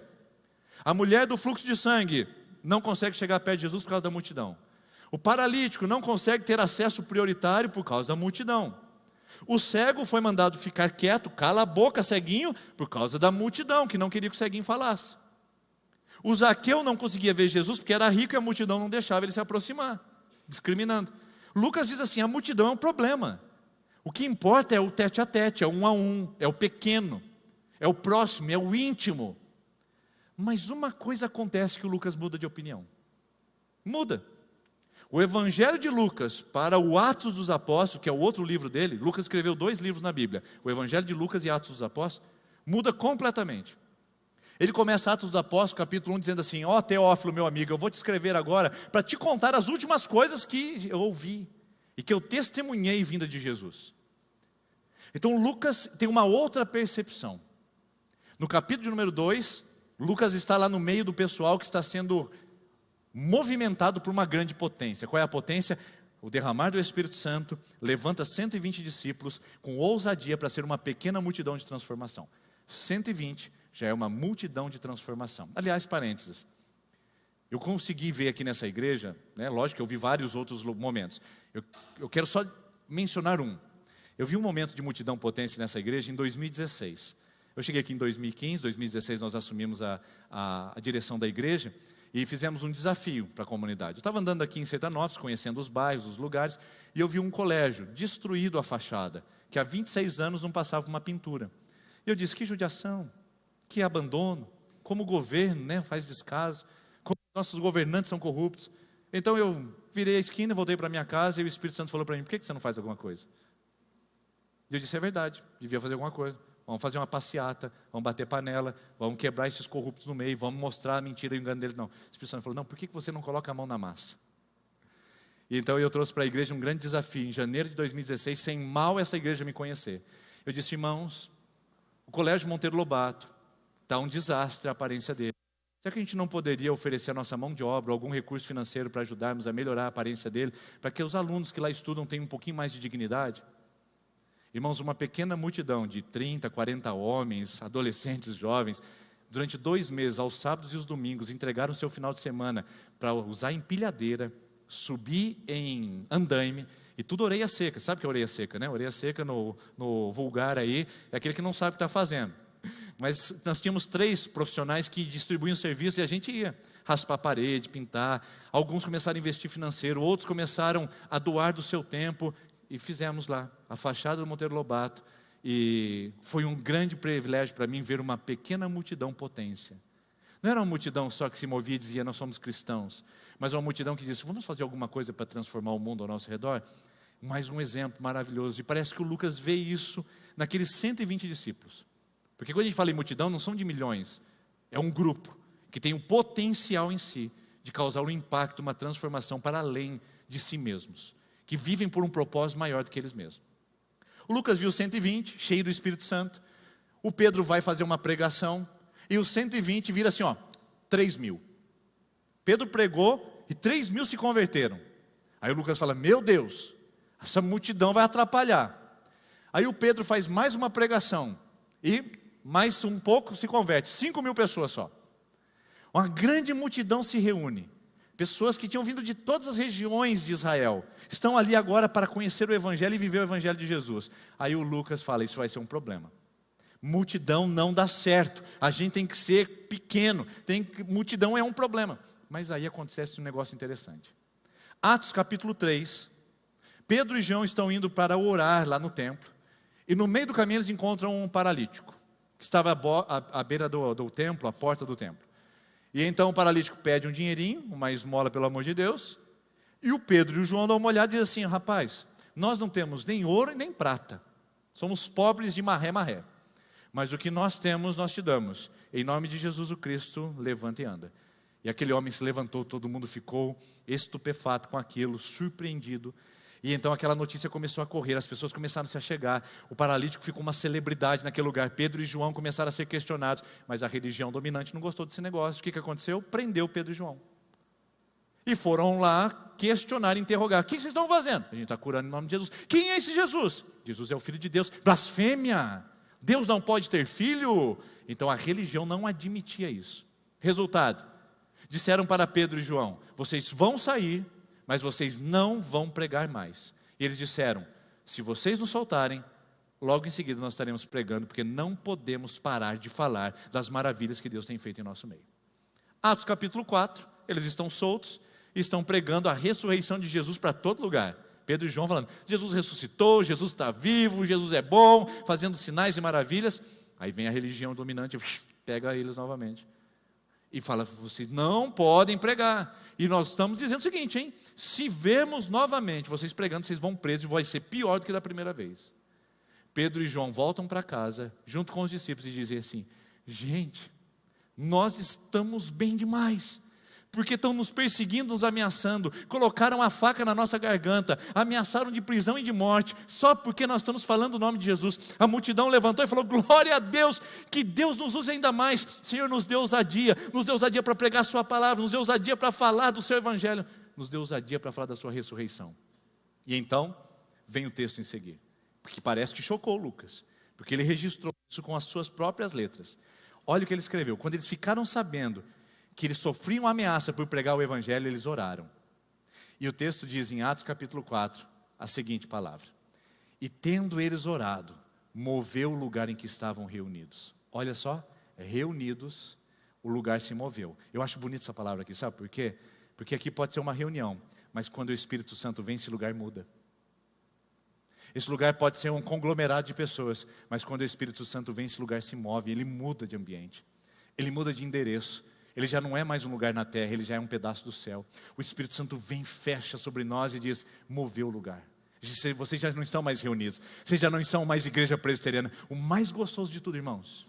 S2: A mulher do fluxo de sangue não consegue chegar perto de Jesus por causa da multidão. O paralítico não consegue ter acesso prioritário por causa da multidão. O cego foi mandado ficar quieto, cala a boca, ceguinho, por causa da multidão, que não queria que o ceguinho falasse. O Zaqueu não conseguia ver Jesus porque era rico e a multidão não deixava ele se aproximar, discriminando. Lucas diz assim, a multidão é um problema. O que importa é o tete a tete, é um a um, é o pequeno, é o próximo, é o íntimo. Mas uma coisa acontece que o Lucas muda de opinião. Muda. O Evangelho de Lucas para o Atos dos Apóstolos, que é o outro livro dele, Lucas escreveu 2 livros na Bíblia, o Evangelho de Lucas e Atos dos Apóstolos, muda completamente. Ele começa Atos dos Apóstolos, capítulo 1, dizendo assim, ó Teófilo, meu amigo, eu vou te escrever agora para te contar as últimas coisas que eu ouvi e que eu testemunhei vinda de Jesus. Então Lucas tem uma outra percepção. No capítulo de número 2, Lucas está lá no meio do pessoal que está sendo movimentado por uma grande potência. Qual é a potência? O derramar do Espírito Santo levanta 120 discípulos com ousadia para ser uma pequena multidão de transformação. 120 já é uma multidão de transformação. Aliás, parênteses, eu consegui ver aqui nessa igreja, né, lógico que eu vi vários outros momentos, eu quero só mencionar um. Eu vi um momento de multidão potência nessa igreja em 2016. Eu cheguei aqui em 2015, 2016 nós assumimos a direção da igreja, e fizemos um desafio para a comunidade. Eu estava andando aqui em Sertanópolis, conhecendo os bairros, os lugares, e eu vi um colégio destruído a fachada, que há 26 anos não passava uma pintura. E eu disse, que judiação, que abandono, como o governo, né, faz descaso, como nossos governantes são corruptos. Então eu virei a esquina, voltei para minha casa, e o Espírito Santo falou para mim, por que você não faz alguma coisa? E eu disse, é verdade, devia fazer alguma coisa. Vamos fazer uma passeata, vamos bater panela, vamos quebrar esses corruptos no meio, vamos mostrar a mentira e o engano deles. Não, o Espírito Santo falou, não, por que você não coloca a mão na massa? E então eu trouxe para a igreja um grande desafio, em janeiro de 2016, sem mal essa igreja me conhecer. Eu disse, irmãos, o Colégio Monteiro Lobato está um desastre a aparência dele. Será que a gente não poderia oferecer a nossa mão de obra, algum recurso financeiro para ajudarmos a melhorar a aparência dele, para que os alunos que lá estudam tenham um pouquinho mais de dignidade? Irmãos, uma pequena multidão de 30, 40 homens, adolescentes, jovens, durante 2 meses, aos sábados e os domingos, entregaram o seu final de semana para usar empilhadeira, subir em andaime, e tudo orelha seca. Sabe o que é orelha seca, né? Orelha seca no vulgar aí, é aquele que não sabe o que está fazendo. Mas nós tínhamos 3 profissionais que distribuíam serviço e a gente ia raspar a parede, pintar. Alguns começaram a investir financeiro, outros começaram a doar do seu tempo. E fizemos lá a fachada do Monteiro Lobato. E foi um grande privilégio para mim ver uma pequena multidão potência. Não era uma multidão só que se movia e dizia, nós somos cristãos. Mas uma multidão que disse, vamos fazer alguma coisa para transformar o mundo ao nosso redor? Mais um exemplo maravilhoso. E parece que o Lucas vê isso naqueles 120 discípulos. Porque quando a gente fala em multidão, não são de milhões. É um grupo que tem o potencial em si de causar um impacto, uma transformação para além de si mesmos, que vivem por um propósito maior do que eles mesmos. O Lucas viu 120, cheio do Espírito Santo. O Pedro vai fazer uma pregação, e os 120 vira assim, ó, 3.000. Pedro pregou e 3.000 se converteram. Aí o Lucas fala, meu Deus, essa multidão vai atrapalhar. Aí o Pedro faz mais uma pregação e mais um pouco se converte, 5.000 pessoas só. Uma grande multidão se reúne. Pessoas que tinham vindo de todas as regiões de Israel estão ali agora para conhecer o Evangelho e viver o Evangelho de Jesus. Aí o Lucas fala, isso vai ser um problema. Multidão não dá certo, a gente tem que ser pequeno, multidão é um problema. Mas aí acontece um negócio interessante. Atos capítulo 3, Pedro e João estão indo para orar lá no templo, e no meio do caminho eles encontram um paralítico, que estava à beira do templo, à porta do templo. E então o paralítico pede um dinheirinho, uma esmola pelo amor de Deus, e o Pedro e o João dão uma olhada e dizem assim, rapaz, nós não temos nem ouro e nem prata, somos pobres de marré, mas o que nós temos nós te damos, em nome de Jesus o Cristo, levanta e anda. E aquele homem se levantou, todo mundo ficou estupefato com aquilo, surpreendido. E então aquela notícia começou a correr, as pessoas começaram a se achegar, o paralítico ficou uma celebridade naquele lugar, Pedro e João começaram a ser questionados, mas a religião dominante não gostou desse negócio. O que aconteceu? Prendeu Pedro e João. E foram lá questionar, interrogar, o que vocês estão fazendo? A gente está curando em nome de Jesus. Quem é esse Jesus? Jesus é o Filho de Deus. Blasfêmia! Deus não pode ter filho? Então a religião não admitia isso. Resultado, disseram para Pedro e João, vocês vão sair, mas vocês não vão pregar mais. E eles disseram, se vocês nos soltarem, logo em seguida nós estaremos pregando, porque não podemos parar de falar das maravilhas que Deus tem feito em nosso meio. Atos capítulo 4, eles estão soltos, e estão pregando a ressurreição de Jesus para todo lugar. Pedro e João falando, Jesus ressuscitou, Jesus está vivo, Jesus é bom, fazendo sinais e maravilhas. Aí vem a religião dominante, pega eles novamente. E fala, vocês não podem pregar. E nós estamos dizendo o seguinte, hein? Se vermos novamente vocês pregando, vocês vão presos e vai ser pior do que da primeira vez. Pedro e João voltam para casa, junto com os discípulos, e dizem assim, gente, nós estamos bem demais, porque estão nos perseguindo, nos ameaçando, colocaram a faca na nossa garganta, ameaçaram de prisão e de morte, só porque nós estamos falando o nome de Jesus. A multidão levantou e falou, glória a Deus, que Deus nos use ainda mais. Senhor, nos deu ousadia para pregar a sua palavra, nos deu ousadia para falar do seu evangelho, nos deu ousadia para falar da sua ressurreição. E então, vem o texto em seguir, porque parece que chocou Lucas, porque ele registrou isso com as suas próprias letras. Olha o que ele escreveu, quando eles ficaram sabendo que eles sofriam ameaça por pregar o evangelho, eles oraram. E o texto diz em Atos capítulo 4, a seguinte palavra, e tendo eles orado, moveu o lugar em que estavam reunidos. Olha só, reunidos, o lugar se moveu. Eu acho bonita essa palavra aqui, sabe por quê? Porque aqui pode ser uma reunião, mas quando o Espírito Santo vem, esse lugar muda. Esse lugar pode ser um conglomerado de pessoas, mas quando o Espírito Santo vem, esse lugar se move, ele muda de ambiente, ele muda de endereço. Ele já não é mais um lugar na terra, ele já é um pedaço do céu. O Espírito Santo vem, fecha sobre nós e diz, moveu o lugar. Vocês já não estão mais reunidos, vocês já não são mais igreja presbiteriana. O mais gostoso de tudo, irmãos,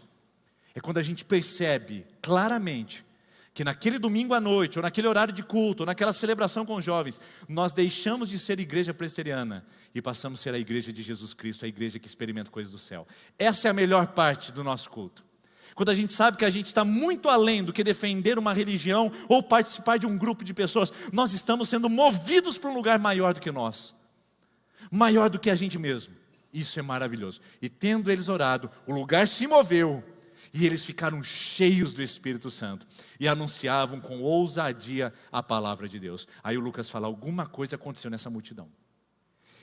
S2: é quando a gente percebe claramente que naquele domingo à noite, ou naquele horário de culto, ou naquela celebração com os jovens, nós deixamos de ser igreja presbiteriana e passamos a ser a igreja de Jesus Cristo, a igreja que experimenta coisas do céu. Essa é a melhor parte do nosso culto. Quando a gente sabe que a gente está muito além do que defender uma religião ou participar de um grupo de pessoas, nós estamos sendo movidos para um lugar maior do que nós, maior do que a gente mesmo. Isso é maravilhoso. E tendo eles orado, o lugar se moveu e eles ficaram cheios do Espírito Santo e anunciavam com ousadia a palavra de Deus. Aí o Lucas fala, alguma coisa aconteceu nessa multidão.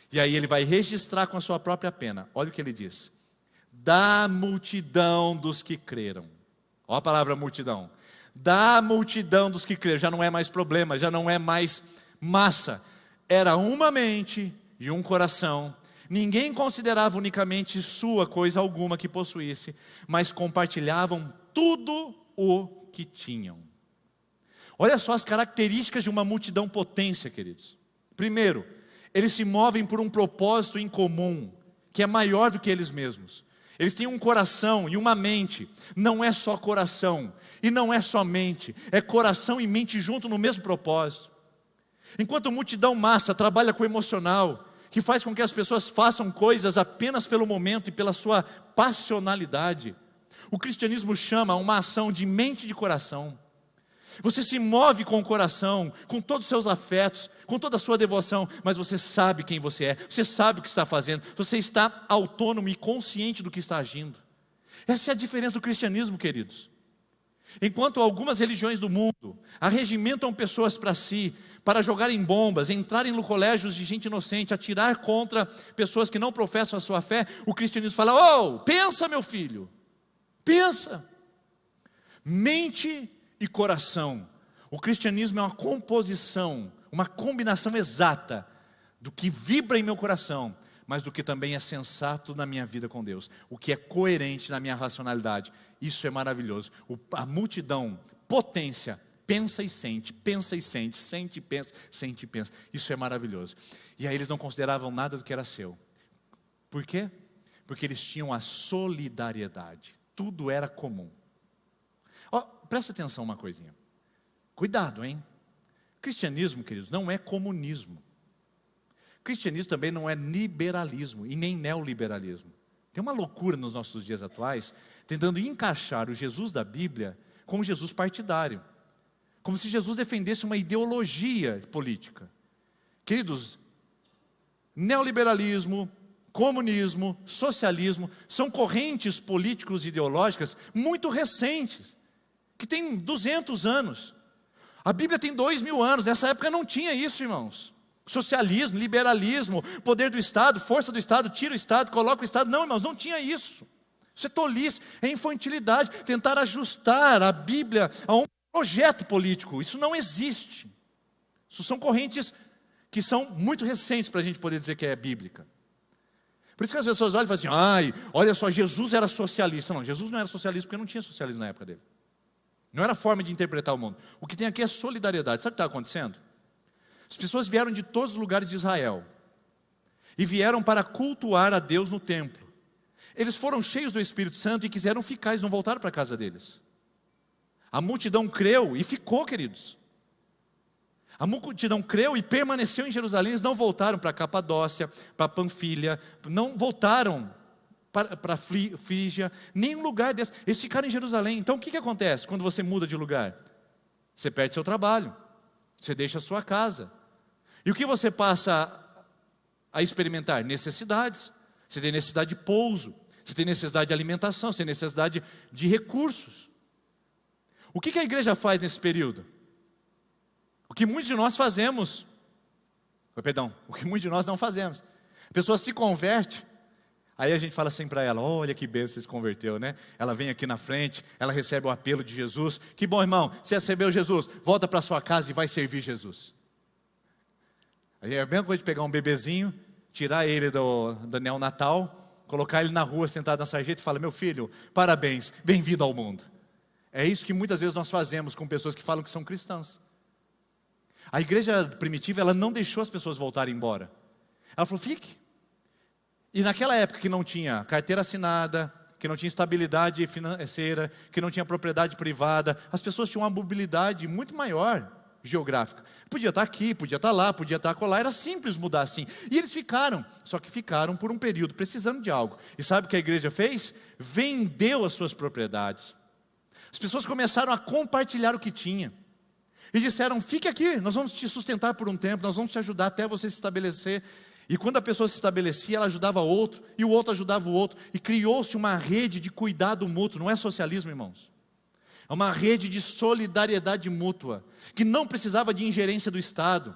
S2: E aí ele vai registrar com a sua própria pena. Olha o que ele diz. Da multidão dos que creram. Olha a palavra multidão. Da multidão dos que creram. Já não é mais problema, já não é mais massa. Era uma mente e um coração. Ninguém considerava unicamente sua coisa alguma que possuísse, mas compartilhavam tudo o que tinham. Olha só as características de uma multidão potência, queridos. Primeiro, eles se movem por um propósito em comum, que é maior do que eles mesmos. Eles têm um coração e uma mente. Não é só coração e não é só mente. É coração e mente junto no mesmo propósito. Enquanto a multidão massa trabalha com o emocional, que faz com que as pessoas façam coisas apenas pelo momento e pela sua passionalidade, o cristianismo chama uma ação de mente e de coração. Você se move com o coração, com todos os seus afetos, com toda a sua devoção, mas você sabe quem você é, você sabe o que está fazendo, você está autônomo e consciente do que está agindo. Essa é a diferença do cristianismo, queridos. Enquanto algumas religiões do mundo arregimentam pessoas para si, para jogarem bombas, entrarem no colégios de gente inocente, atirar contra pessoas que não professam a sua fé, o cristianismo fala: oh, pensa, meu filho, pensa. Mente e coração. O cristianismo é uma composição, uma combinação exata do que vibra em meu coração, mas do que também é sensato na minha vida com Deus, o que é coerente na minha racionalidade. Isso é maravilhoso. A multidão, potência, pensa e sente, sente e pensa, sente e pensa. Isso é maravilhoso. E aí eles não consideravam nada do que era seu. Por quê? Porque eles tinham a solidariedade. Tudo era comum. Presta atenção uma coisinha. Cuidado, hein? Cristianismo, queridos, não é comunismo. Cristianismo também não é liberalismo e nem neoliberalismo. Tem uma loucura nos nossos dias atuais, tentando encaixar o Jesus da Bíblia com o Jesus partidário. Como se Jesus defendesse uma ideologia política. Queridos, neoliberalismo, comunismo, socialismo, são correntes políticos e ideológicas muito recentes, que têm 200 anos. A Bíblia tem 2000 anos, nessa época não tinha isso, irmãos. Socialismo, liberalismo, poder do Estado, força do Estado, tira o Estado, coloca o Estado. Não, irmãos, não tinha isso. Isso é tolice, é infantilidade, tentar ajustar a Bíblia a um projeto político. Isso não existe. Isso são correntes que são muito recentes para a gente poder dizer que é bíblica. Por isso que as pessoas olham e falam assim: olha só, Jesus era socialista. Não, Jesus não era socialista porque não tinha socialismo na época dele. Não era forma de interpretar o mundo. O que tem aqui é solidariedade. Sabe o que está acontecendo? As pessoas vieram de todos os lugares de Israel e vieram para cultuar a Deus no templo. Eles foram cheios do Espírito Santo e quiseram ficar, eles não voltaram para a casa deles. A multidão creu e ficou, queridos. A multidão creu e permaneceu em Jerusalém. Eles não voltaram para Capadócia, para Panfilha, não voltaram para Frígia, nenhum lugar desse. Eles ficaram em Jerusalém. Então o que acontece quando você muda de lugar? Você perde seu trabalho, você deixa a sua casa. E o que você passa a experimentar? Necessidades. Você tem necessidade de pouso, você tem necessidade de alimentação, você tem necessidade de recursos. O que a igreja faz nesse período? O que muitos de nós fazemos. O que muitos de nós não fazemos. A pessoa se converte, aí a gente fala assim para ela: olha que bênção, você se converteu, né? Ela vem aqui na frente, ela recebe o apelo de Jesus. Que bom, irmão, você recebeu Jesus, volta para sua casa e vai servir Jesus. Aí é a mesma coisa de pegar um bebezinho, tirar ele do neonatal, colocar ele na rua sentado na sarjeta e falar: meu filho, parabéns, bem-vindo ao mundo. É isso que muitas vezes nós fazemos com pessoas que falam que são cristãs. A igreja primitiva, ela não deixou as pessoas voltarem embora. Ela falou: fique. E naquela época que não tinha carteira assinada, que não tinha estabilidade financeira, que não tinha propriedade privada, as pessoas tinham uma mobilidade muito maior geográfica. Podia estar aqui, podia estar lá, podia estar acolá, era simples mudar assim. E eles ficaram, só que ficaram por um período, precisando de algo. E sabe o que a igreja fez? Vendeu as suas propriedades. As pessoas começaram a compartilhar o que tinha. E disseram: fique aqui, nós vamos te sustentar por um tempo, nós vamos te ajudar até você se estabelecer. E quando a pessoa se estabelecia, ela ajudava o outro, e o outro ajudava o outro, e criou-se uma rede de cuidado mútuo. Não é socialismo, irmãos. É uma rede de solidariedade mútua, que não precisava de ingerência do Estado,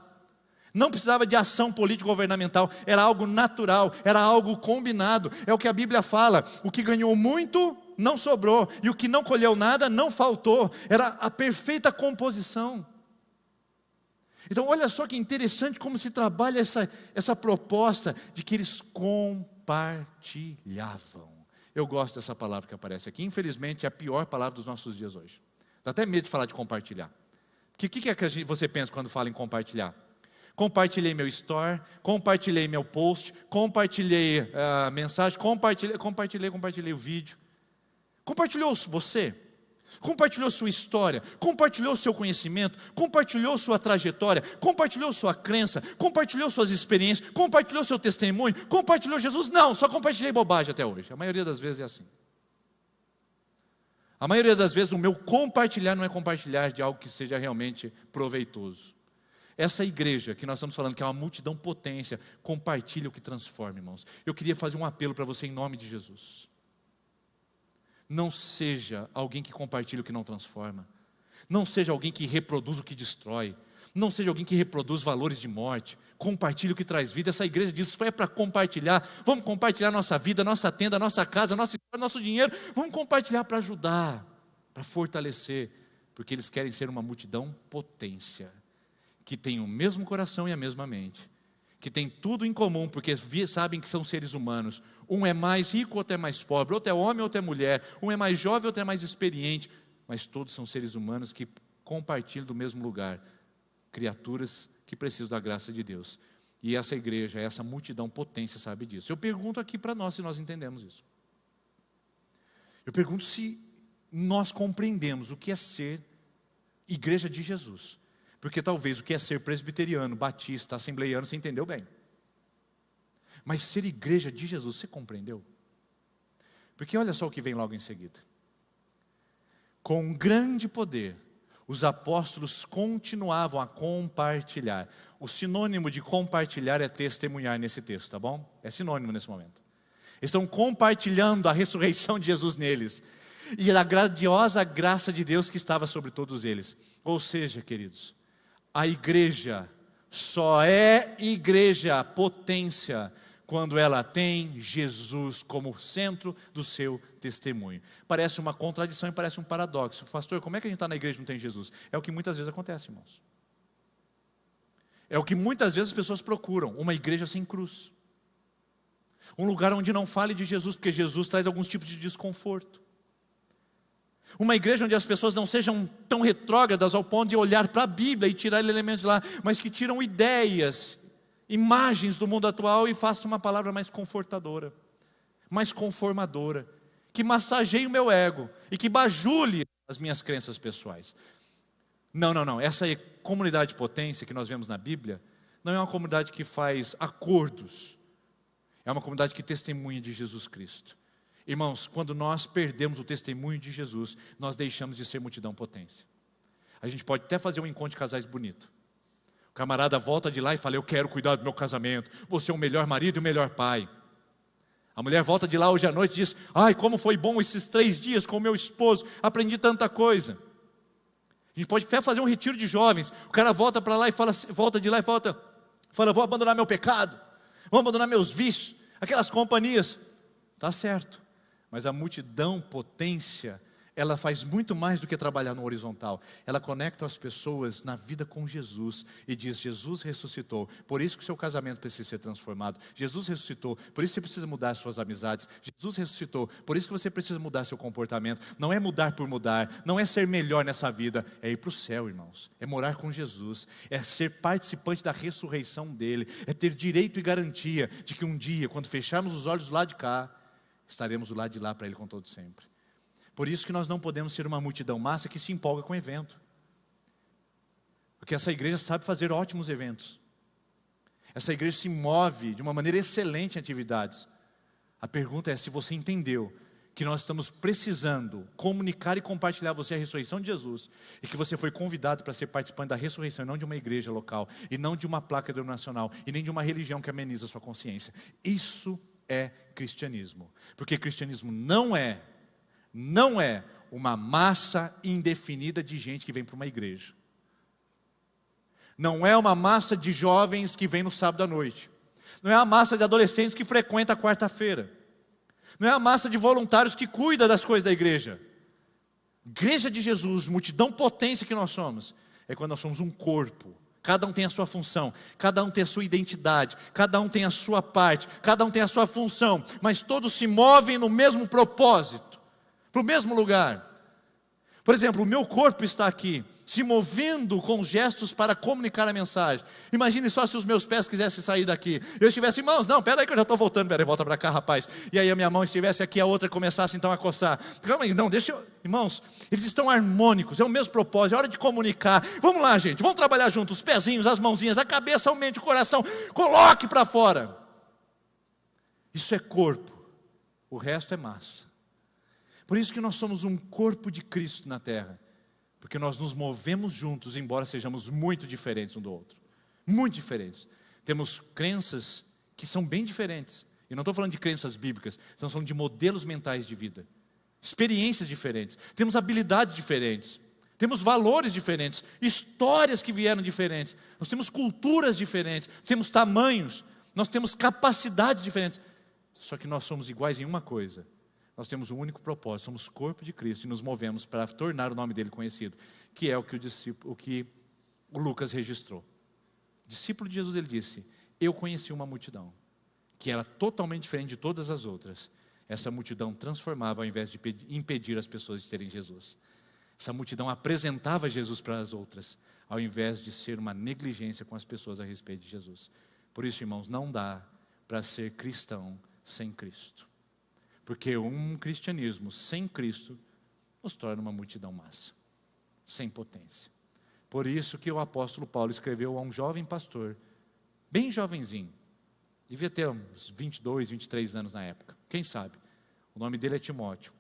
S2: não precisava de ação político-governamental, era algo natural, era algo combinado. É o que a Bíblia fala: o que ganhou muito, não sobrou, e o que não colheu nada, não faltou. Era a perfeita composição. Então olha só que interessante como se trabalha essa proposta de que eles compartilhavam. Eu gosto dessa palavra que aparece aqui. Infelizmente é a pior palavra dos nossos dias hoje. Dá até medo de falar de compartilhar. O que é que você pensa quando fala em compartilhar? Compartilhei meu story, compartilhei meu post, compartilhei a mensagem, compartilhei o vídeo. Compartilhou você? Compartilhou sua história, compartilhou seu conhecimento, compartilhou sua trajetória, compartilhou sua crença, compartilhou suas experiências, compartilhou seu testemunho, compartilhou Jesus? Não, só compartilhei bobagem até hoje. A maioria das vezes é assim. A maioria das vezes o meu compartilhar não é compartilhar de algo que seja realmente proveitoso. Essa igreja que nós estamos falando, que é uma multidão potência, compartilha o que transforma, irmãos. Eu queria fazer um apelo para você em nome de Jesus. Não seja alguém que compartilha o que não transforma. Não seja alguém que reproduz o que destrói. Não seja alguém que reproduz valores de morte. Compartilhe o que traz vida. Essa igreja diz, isso é para compartilhar. Vamos compartilhar nossa vida, nossa tenda, nossa casa, nossa história, nosso dinheiro. Vamos compartilhar para ajudar, para fortalecer. Porque eles querem ser uma multidão potência, que tem o mesmo coração e a mesma mente, que tem tudo em comum, porque sabem que são seres humanos. Um é mais rico, outro é mais pobre, outro é homem, outro é mulher, um é mais jovem, outro é mais experiente, mas todos são seres humanos que compartilham do mesmo lugar, criaturas que precisam da graça de Deus. E essa igreja, essa multidão potência sabe disso. Eu pergunto aqui para nós se nós entendemos isso. Eu pergunto se nós compreendemos o que é ser igreja de Jesus. Porque talvez o que é ser presbiteriano, batista, assembleiano, você entendeu bem. Mas ser igreja de Jesus, você compreendeu? Porque olha só o que vem logo em seguida. Com grande poder, os apóstolos continuavam a compartilhar. O sinônimo de compartilhar é testemunhar nesse texto, tá bom? É sinônimo nesse momento. Eles estão compartilhando a ressurreição de Jesus neles. E a grandiosa graça de Deus que estava sobre todos eles. Ou seja, queridos, a igreja só é igreja, potência, quando ela tem Jesus como centro do seu testemunho. Parece uma contradição e parece um paradoxo. Pastor, como é que a gente está na igreja e não tem Jesus? É o que muitas vezes acontece, irmãos. É o que muitas vezes as pessoas procuram, uma igreja sem cruz. Um lugar onde não fale de Jesus, porque Jesus traz alguns tipos de desconforto. Uma igreja onde as pessoas não sejam tão retrógradas ao ponto de olhar para a Bíblia e tirar elementos de lá, mas que tiram ideias, imagens do mundo atual e façam uma palavra mais confortadora, mais conformadora, que massageie o meu ego e que bajule as minhas crenças pessoais. Não. Essa comunidade de potência que nós vemos na Bíblia não é uma comunidade que faz acordos, é uma comunidade que testemunha de Jesus Cristo. Irmãos, quando nós perdemos o testemunho de Jesus, nós deixamos de ser multidão potência. A gente pode até fazer um encontro de casais bonito. O camarada volta de lá e fala, eu quero cuidar do meu casamento, vou ser o melhor marido e o melhor pai. A mulher volta de lá hoje à noite e diz, ai, como foi bom esses 3 dias com o meu esposo, aprendi tanta coisa. A gente pode até fazer um retiro de jovens, o cara volta para lá e fala, vou abandonar meu pecado, vou abandonar meus vícios, aquelas companhias. Tá certo. Mas a multidão potência, ela faz muito mais do que trabalhar no horizontal. Ela conecta as pessoas na vida com Jesus e diz, Jesus ressuscitou, por isso que o seu casamento precisa ser transformado. Jesus ressuscitou, por isso você precisa mudar as suas amizades. Jesus ressuscitou, por isso que você precisa mudar seu comportamento. Não é mudar por mudar, não é ser melhor nessa vida, é ir para o céu, irmãos. É morar com Jesus, é ser participante da ressurreição dele, é ter direito e garantia de que um dia, quando fecharmos os olhos do lado de cá, estaremos do lado de lá para ele com todo sempre. Por isso que nós não podemos ser uma multidão massa que se empolga com o evento. Porque essa igreja sabe fazer ótimos eventos. Essa igreja se move de uma maneira excelente em atividades. A pergunta é se você entendeu que nós estamos precisando comunicar e compartilhar a você a ressurreição de Jesus, e que você foi convidado para ser participante da ressurreição, não de uma igreja local, e não de uma placa denominacional, e nem de uma religião que ameniza a sua consciência. Isso é cristianismo. Porque cristianismo não é uma massa indefinida de gente que vem para uma igreja. Não é uma massa de jovens que vem no sábado à noite. Não é a massa de adolescentes que frequenta a quarta-feira. Não é a massa de voluntários que cuida das coisas da igreja. Igreja de Jesus, multidão potência que nós somos, é quando nós somos um corpo. Cada um tem a sua função, cada um tem a sua identidade, cada um tem a sua parte, cada um tem a sua função, mas todos se movem no mesmo propósito, para o mesmo lugar. Por exemplo, o meu corpo está aqui, se movendo com gestos para comunicar a mensagem. Imagine só se os meus pés quisessem sair daqui. Eu estivesse, irmãos, não, peraí que eu já estou voltando, peraí, volta para cá, rapaz. E aí a minha mão estivesse aqui, a outra começasse então a coçar. Calma aí, não, deixa eu... Irmãos, eles estão harmônicos, é o mesmo propósito, é hora de comunicar. Vamos lá, gente, vamos trabalhar juntos, os pezinhos, as mãozinhas, a cabeça, a mente, o coração. Coloque para fora. Isso é corpo, o resto é massa. Por isso que nós somos um corpo de Cristo na terra. Porque nós nos movemos juntos, embora sejamos muito diferentes um do outro. Muito diferentes. Temos crenças que são bem diferentes. E não estou falando de crenças bíblicas, estamos falando de modelos mentais de vida. Experiências diferentes. Temos habilidades diferentes. Temos valores diferentes. Histórias que vieram diferentes. Nós temos culturas diferentes. Temos tamanhos. Nós temos capacidades diferentes. Só que nós somos iguais em uma coisa. Nós temos um único propósito, somos corpo de Cristo e nos movemos para tornar o nome dele conhecido, que é o que o Lucas registrou. O discípulo de Jesus, ele disse: eu conheci uma multidão que era totalmente diferente de todas as outras. Essa multidão transformava ao invés de impedir as pessoas de terem Jesus. Essa multidão apresentava Jesus para as outras, ao invés de ser uma negligência com as pessoas a respeito de Jesus. Por isso, irmãos, não dá para ser cristão sem Cristo. Porque um cristianismo sem Cristo nos torna uma multidão massa, sem potência. Por isso que o apóstolo Paulo escreveu a um jovem pastor, bem jovenzinho, devia ter uns 22, 23 anos na época, quem sabe. O nome dele é Timóteo.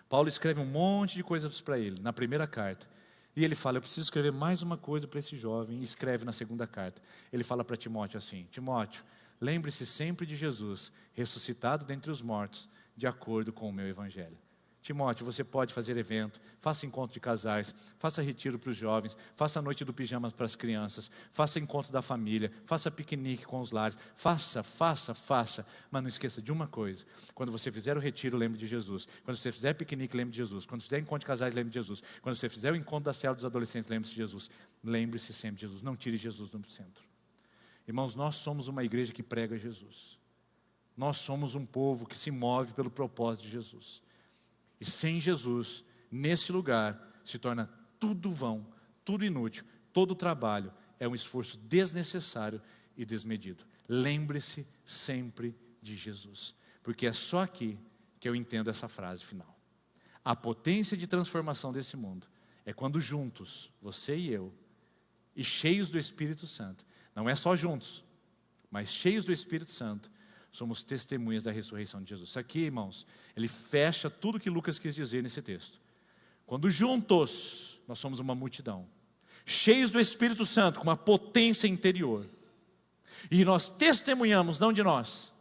S2: Paulo escreve um monte de coisas para ele, na primeira carta. E ele fala: eu preciso escrever mais uma coisa para esse jovem. E escreve na segunda carta. Ele fala para Timóteo assim: Timóteo, lembre-se sempre de Jesus, ressuscitado dentre os mortos, de acordo com o meu evangelho. Timóteo, você pode fazer evento, faça encontro de casais, faça retiro para os jovens, faça a noite do pijama para as crianças, faça encontro da família, faça piquenique com os lares, faça, mas não esqueça de uma coisa: quando você fizer o retiro, lembre de Jesus. Quando você fizer piquenique, lembre de Jesus. Quando você fizer encontro de casais, lembre de Jesus. Quando você fizer o encontro da célula dos adolescentes, lembre-se de Jesus. Lembre-se sempre de Jesus, não tire Jesus do centro. Irmãos, nós somos uma igreja que prega Jesus. Nós somos um povo que se move pelo propósito de Jesus. E sem Jesus, nesse lugar, se torna tudo vão, tudo inútil, todo trabalho é um esforço desnecessário e desmedido. Lembre-se sempre de Jesus, porque é só aqui que eu entendo essa frase final. A potência de transformação desse mundo é quando juntos, você e eu, e cheios do Espírito Santo, não é só juntos, mas cheios do Espírito Santo, somos testemunhas da ressurreição de Jesus. Isso aqui, irmãos, ele fecha tudo que Lucas quis dizer nesse texto. Quando juntos, nós somos uma multidão, cheios do Espírito Santo, com uma potência interior, e nós testemunhamos não de nós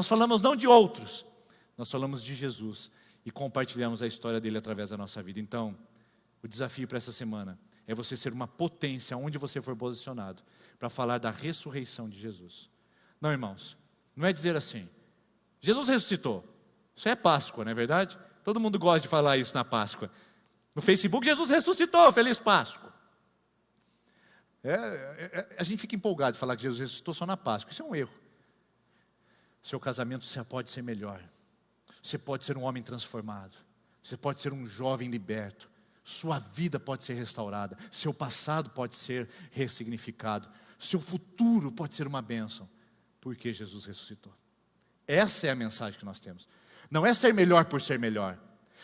S2: falamos não de outros, nós falamos de Jesus, e compartilhamos a história dele através da nossa vida. Então, o desafio para essa semana é você ser uma potência, onde você for posicionado, para falar da ressurreição de Jesus. Não, irmãos, não é dizer assim: Jesus ressuscitou. Isso é Páscoa, não é verdade? Todo mundo gosta de falar isso na Páscoa. No Facebook, Jesus ressuscitou, feliz Páscoa. A gente fica empolgado de falar que Jesus ressuscitou só na Páscoa. Isso é um erro. Seu casamento pode ser melhor. Você pode ser um homem transformado. Você pode ser um jovem liberto. Sua vida pode ser restaurada. Seu passado pode ser ressignificado. Seu futuro pode ser uma bênção. Porque Jesus ressuscitou. Essa é a mensagem que nós temos. Não é ser melhor por ser melhor.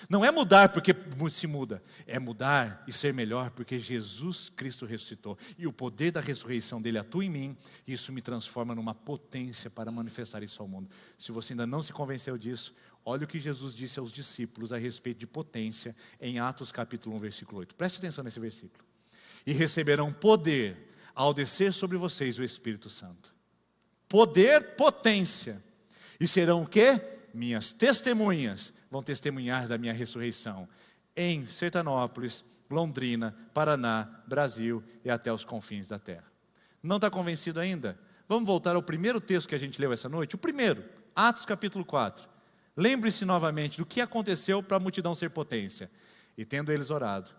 S2: Não é mudar porque se muda. É mudar e ser melhor porque Jesus Cristo ressuscitou. E o poder da ressurreição dele atua em mim. E isso me transforma numa potência para manifestar isso ao mundo. Se você ainda não se convenceu disso, olha o que Jesus disse aos discípulos a respeito de potência em Atos capítulo 1, versículo 8. Preste atenção nesse versículo. E receberão poder ao descer sobre vocês o Espírito Santo. Poder, potência. E serão o quê? Minhas testemunhas. Vão testemunhar da minha ressurreição em Sertanópolis, Londrina, Paraná, Brasil e até os confins da terra. Não está convencido ainda? Vamos voltar ao primeiro texto que a gente leu essa noite. O primeiro, Atos capítulo 4. Lembre-se novamente do que aconteceu para a multidão ser potência. E tendo eles orado,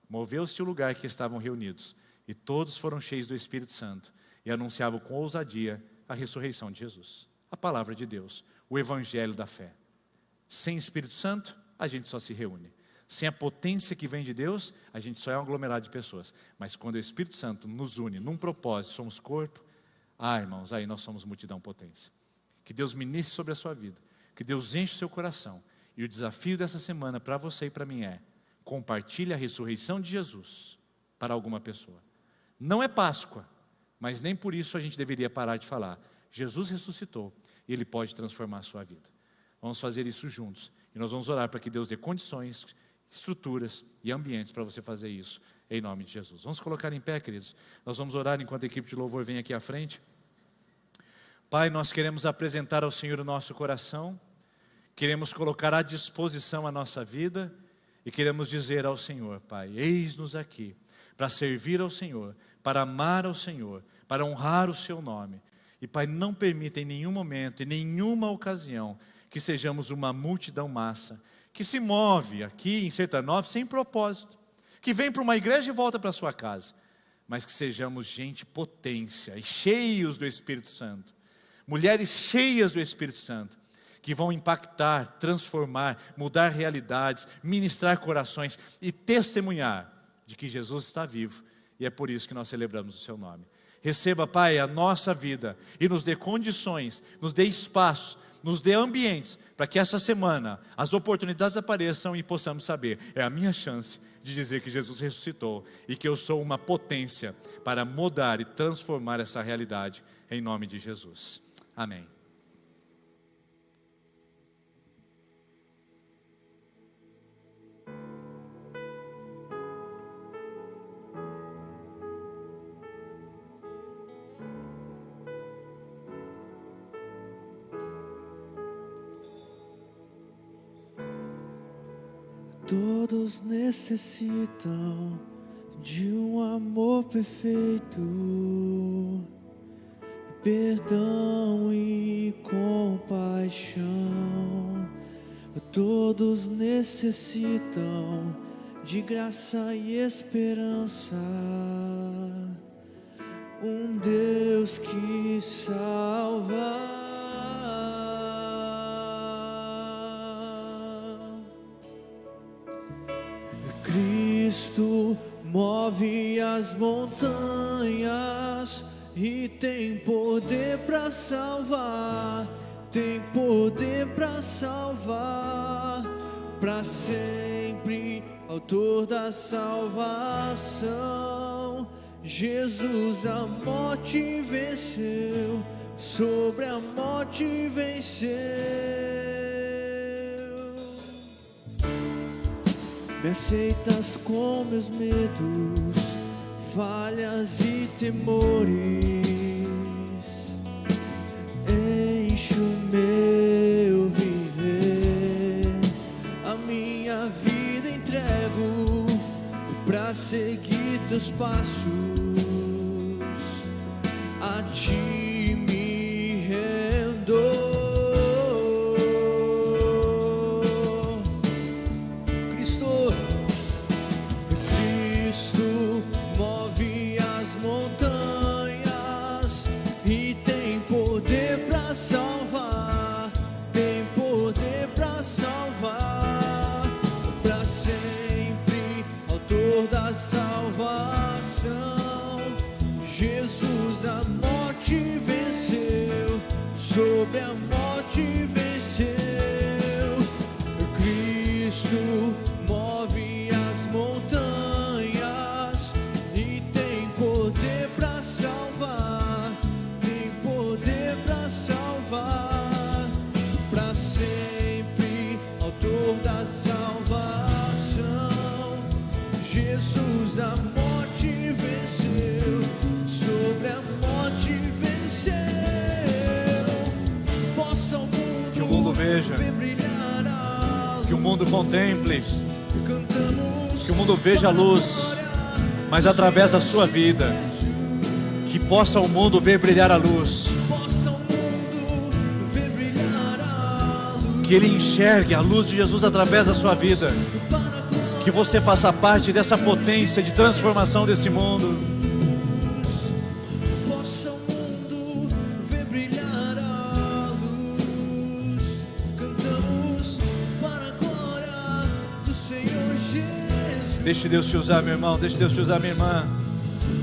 S2: moveu-se o lugar que estavam reunidos. E todos foram cheios do Espírito Santo e anunciavam com ousadia a ressurreição de Jesus. A palavra de Deus, o evangelho da fé. Sem Espírito Santo, a gente só se reúne. Sem a potência que vem de Deus, a gente só é um aglomerado de pessoas. Mas quando o Espírito Santo nos une num propósito, somos corpo, irmãos, aí nós somos multidão potência. Que Deus ministre sobre a sua vida. Que Deus enche o seu coração. E o desafio dessa semana para você e para mim é: compartilhe a ressurreição de Jesus para alguma pessoa. Não é Páscoa, mas nem por isso a gente deveria parar de falar. Jesus ressuscitou e Ele pode transformar a sua vida. Vamos fazer isso juntos. E nós vamos orar para que Deus dê condições, estruturas e ambientes para você fazer isso, em nome de Jesus. Vamos colocar em pé, queridos. Nós vamos orar enquanto a equipe de louvor vem aqui à frente. Pai, nós queremos apresentar ao Senhor o nosso coração, queremos colocar à disposição a nossa vida e queremos dizer ao Senhor, Pai, eis-nos aqui para servir ao Senhor, para amar ao Senhor, para honrar o Seu nome. E Pai, não permita em nenhum momento, em nenhuma ocasião, que sejamos uma multidão massa, que se move aqui em Sertanópolis sem propósito, que vem para uma igreja e volta para a sua casa, mas que sejamos gente potência e cheios do Espírito Santo, mulheres cheias do Espírito Santo, que vão impactar, transformar, mudar realidades, ministrar corações e testemunhar de que Jesus está vivo, e é por isso que nós celebramos o Seu nome. Receba, Pai, a nossa vida e nos dê condições, nos dê espaço, nos dê ambientes para que essa semana as oportunidades apareçam e possamos saber, é a minha chance de dizer que Jesus ressuscitou e que eu sou uma potência para mudar e transformar essa realidade em nome de Jesus. Amém.
S1: Todos necessitam de um amor perfeito, perdão e compaixão. Todos necessitam de graça e esperança, um Deus que salva. Cristo move as montanhas e tem poder para salvar, tem poder para salvar, para sempre, autor da salvação. Jesus a morte venceu, sobre a morte venceu. Me aceitas com meus medos, falhas e temores. Enche o meu viver, a minha vida entrego pra seguir teus passos. A ti me rendo. Jesus a morte venceu, sobre a morte venceu. Cristo move as montanhas e tem poder para salvar, tem poder para salvar, para sempre, autor da salvação. Jesus a morte venceu, sobre a morte venceu. Possa o mundo,
S2: que o mundo veja,
S1: brilhar a luz,
S2: que o mundo contemple,
S1: cantamos,
S2: que o mundo veja a luz, mas através da sua vida, que possa o mundo ver brilhar a luz,
S1: possa o mundo ver brilhar a luz,
S2: que ele enxergue a luz de Jesus através da sua vida, que você faça parte dessa potência de transformação desse mundo.
S1: possa o mundo ver brilhar a luz. Cantamos para a glória do Senhor Jesus.
S2: Deixe Deus te usar, meu irmão, deixe Deus te usar, minha irmã.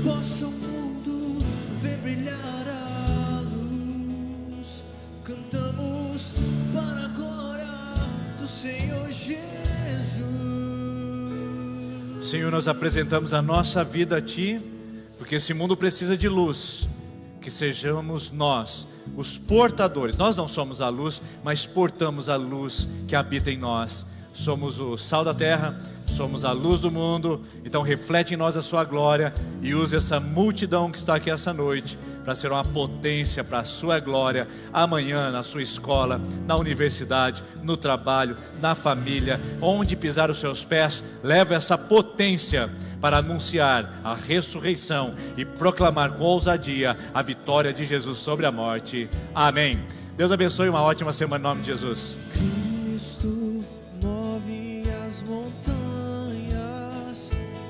S1: Possa o mundo ver brilhar a luz. Cantamos para a glória do Senhor Jesus.
S2: Senhor, nós apresentamos a nossa vida a Ti, porque esse mundo precisa de luz. Que sejamos nós os portadores. Nós não somos a luz, mas portamos a luz que habita em nós. Somos o sal da terra, somos a luz do mundo. Então reflete em nós a sua glória e use essa multidão que está aqui essa noite para ser uma potência para a sua glória, amanhã na sua escola, na universidade, no trabalho, na família, onde pisar os seus pés. Leva essa potência para anunciar a ressurreição e proclamar com ousadia a vitória de Jesus sobre a morte. Amém. Deus abençoe, uma ótima semana em nome de Jesus.
S1: Cristo move as montanhas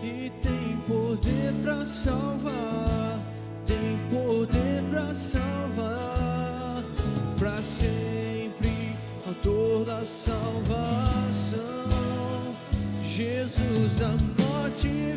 S1: e tem poder para salvar, tem poder para salvar, para sempre, autor da salvação. Jesus, a morte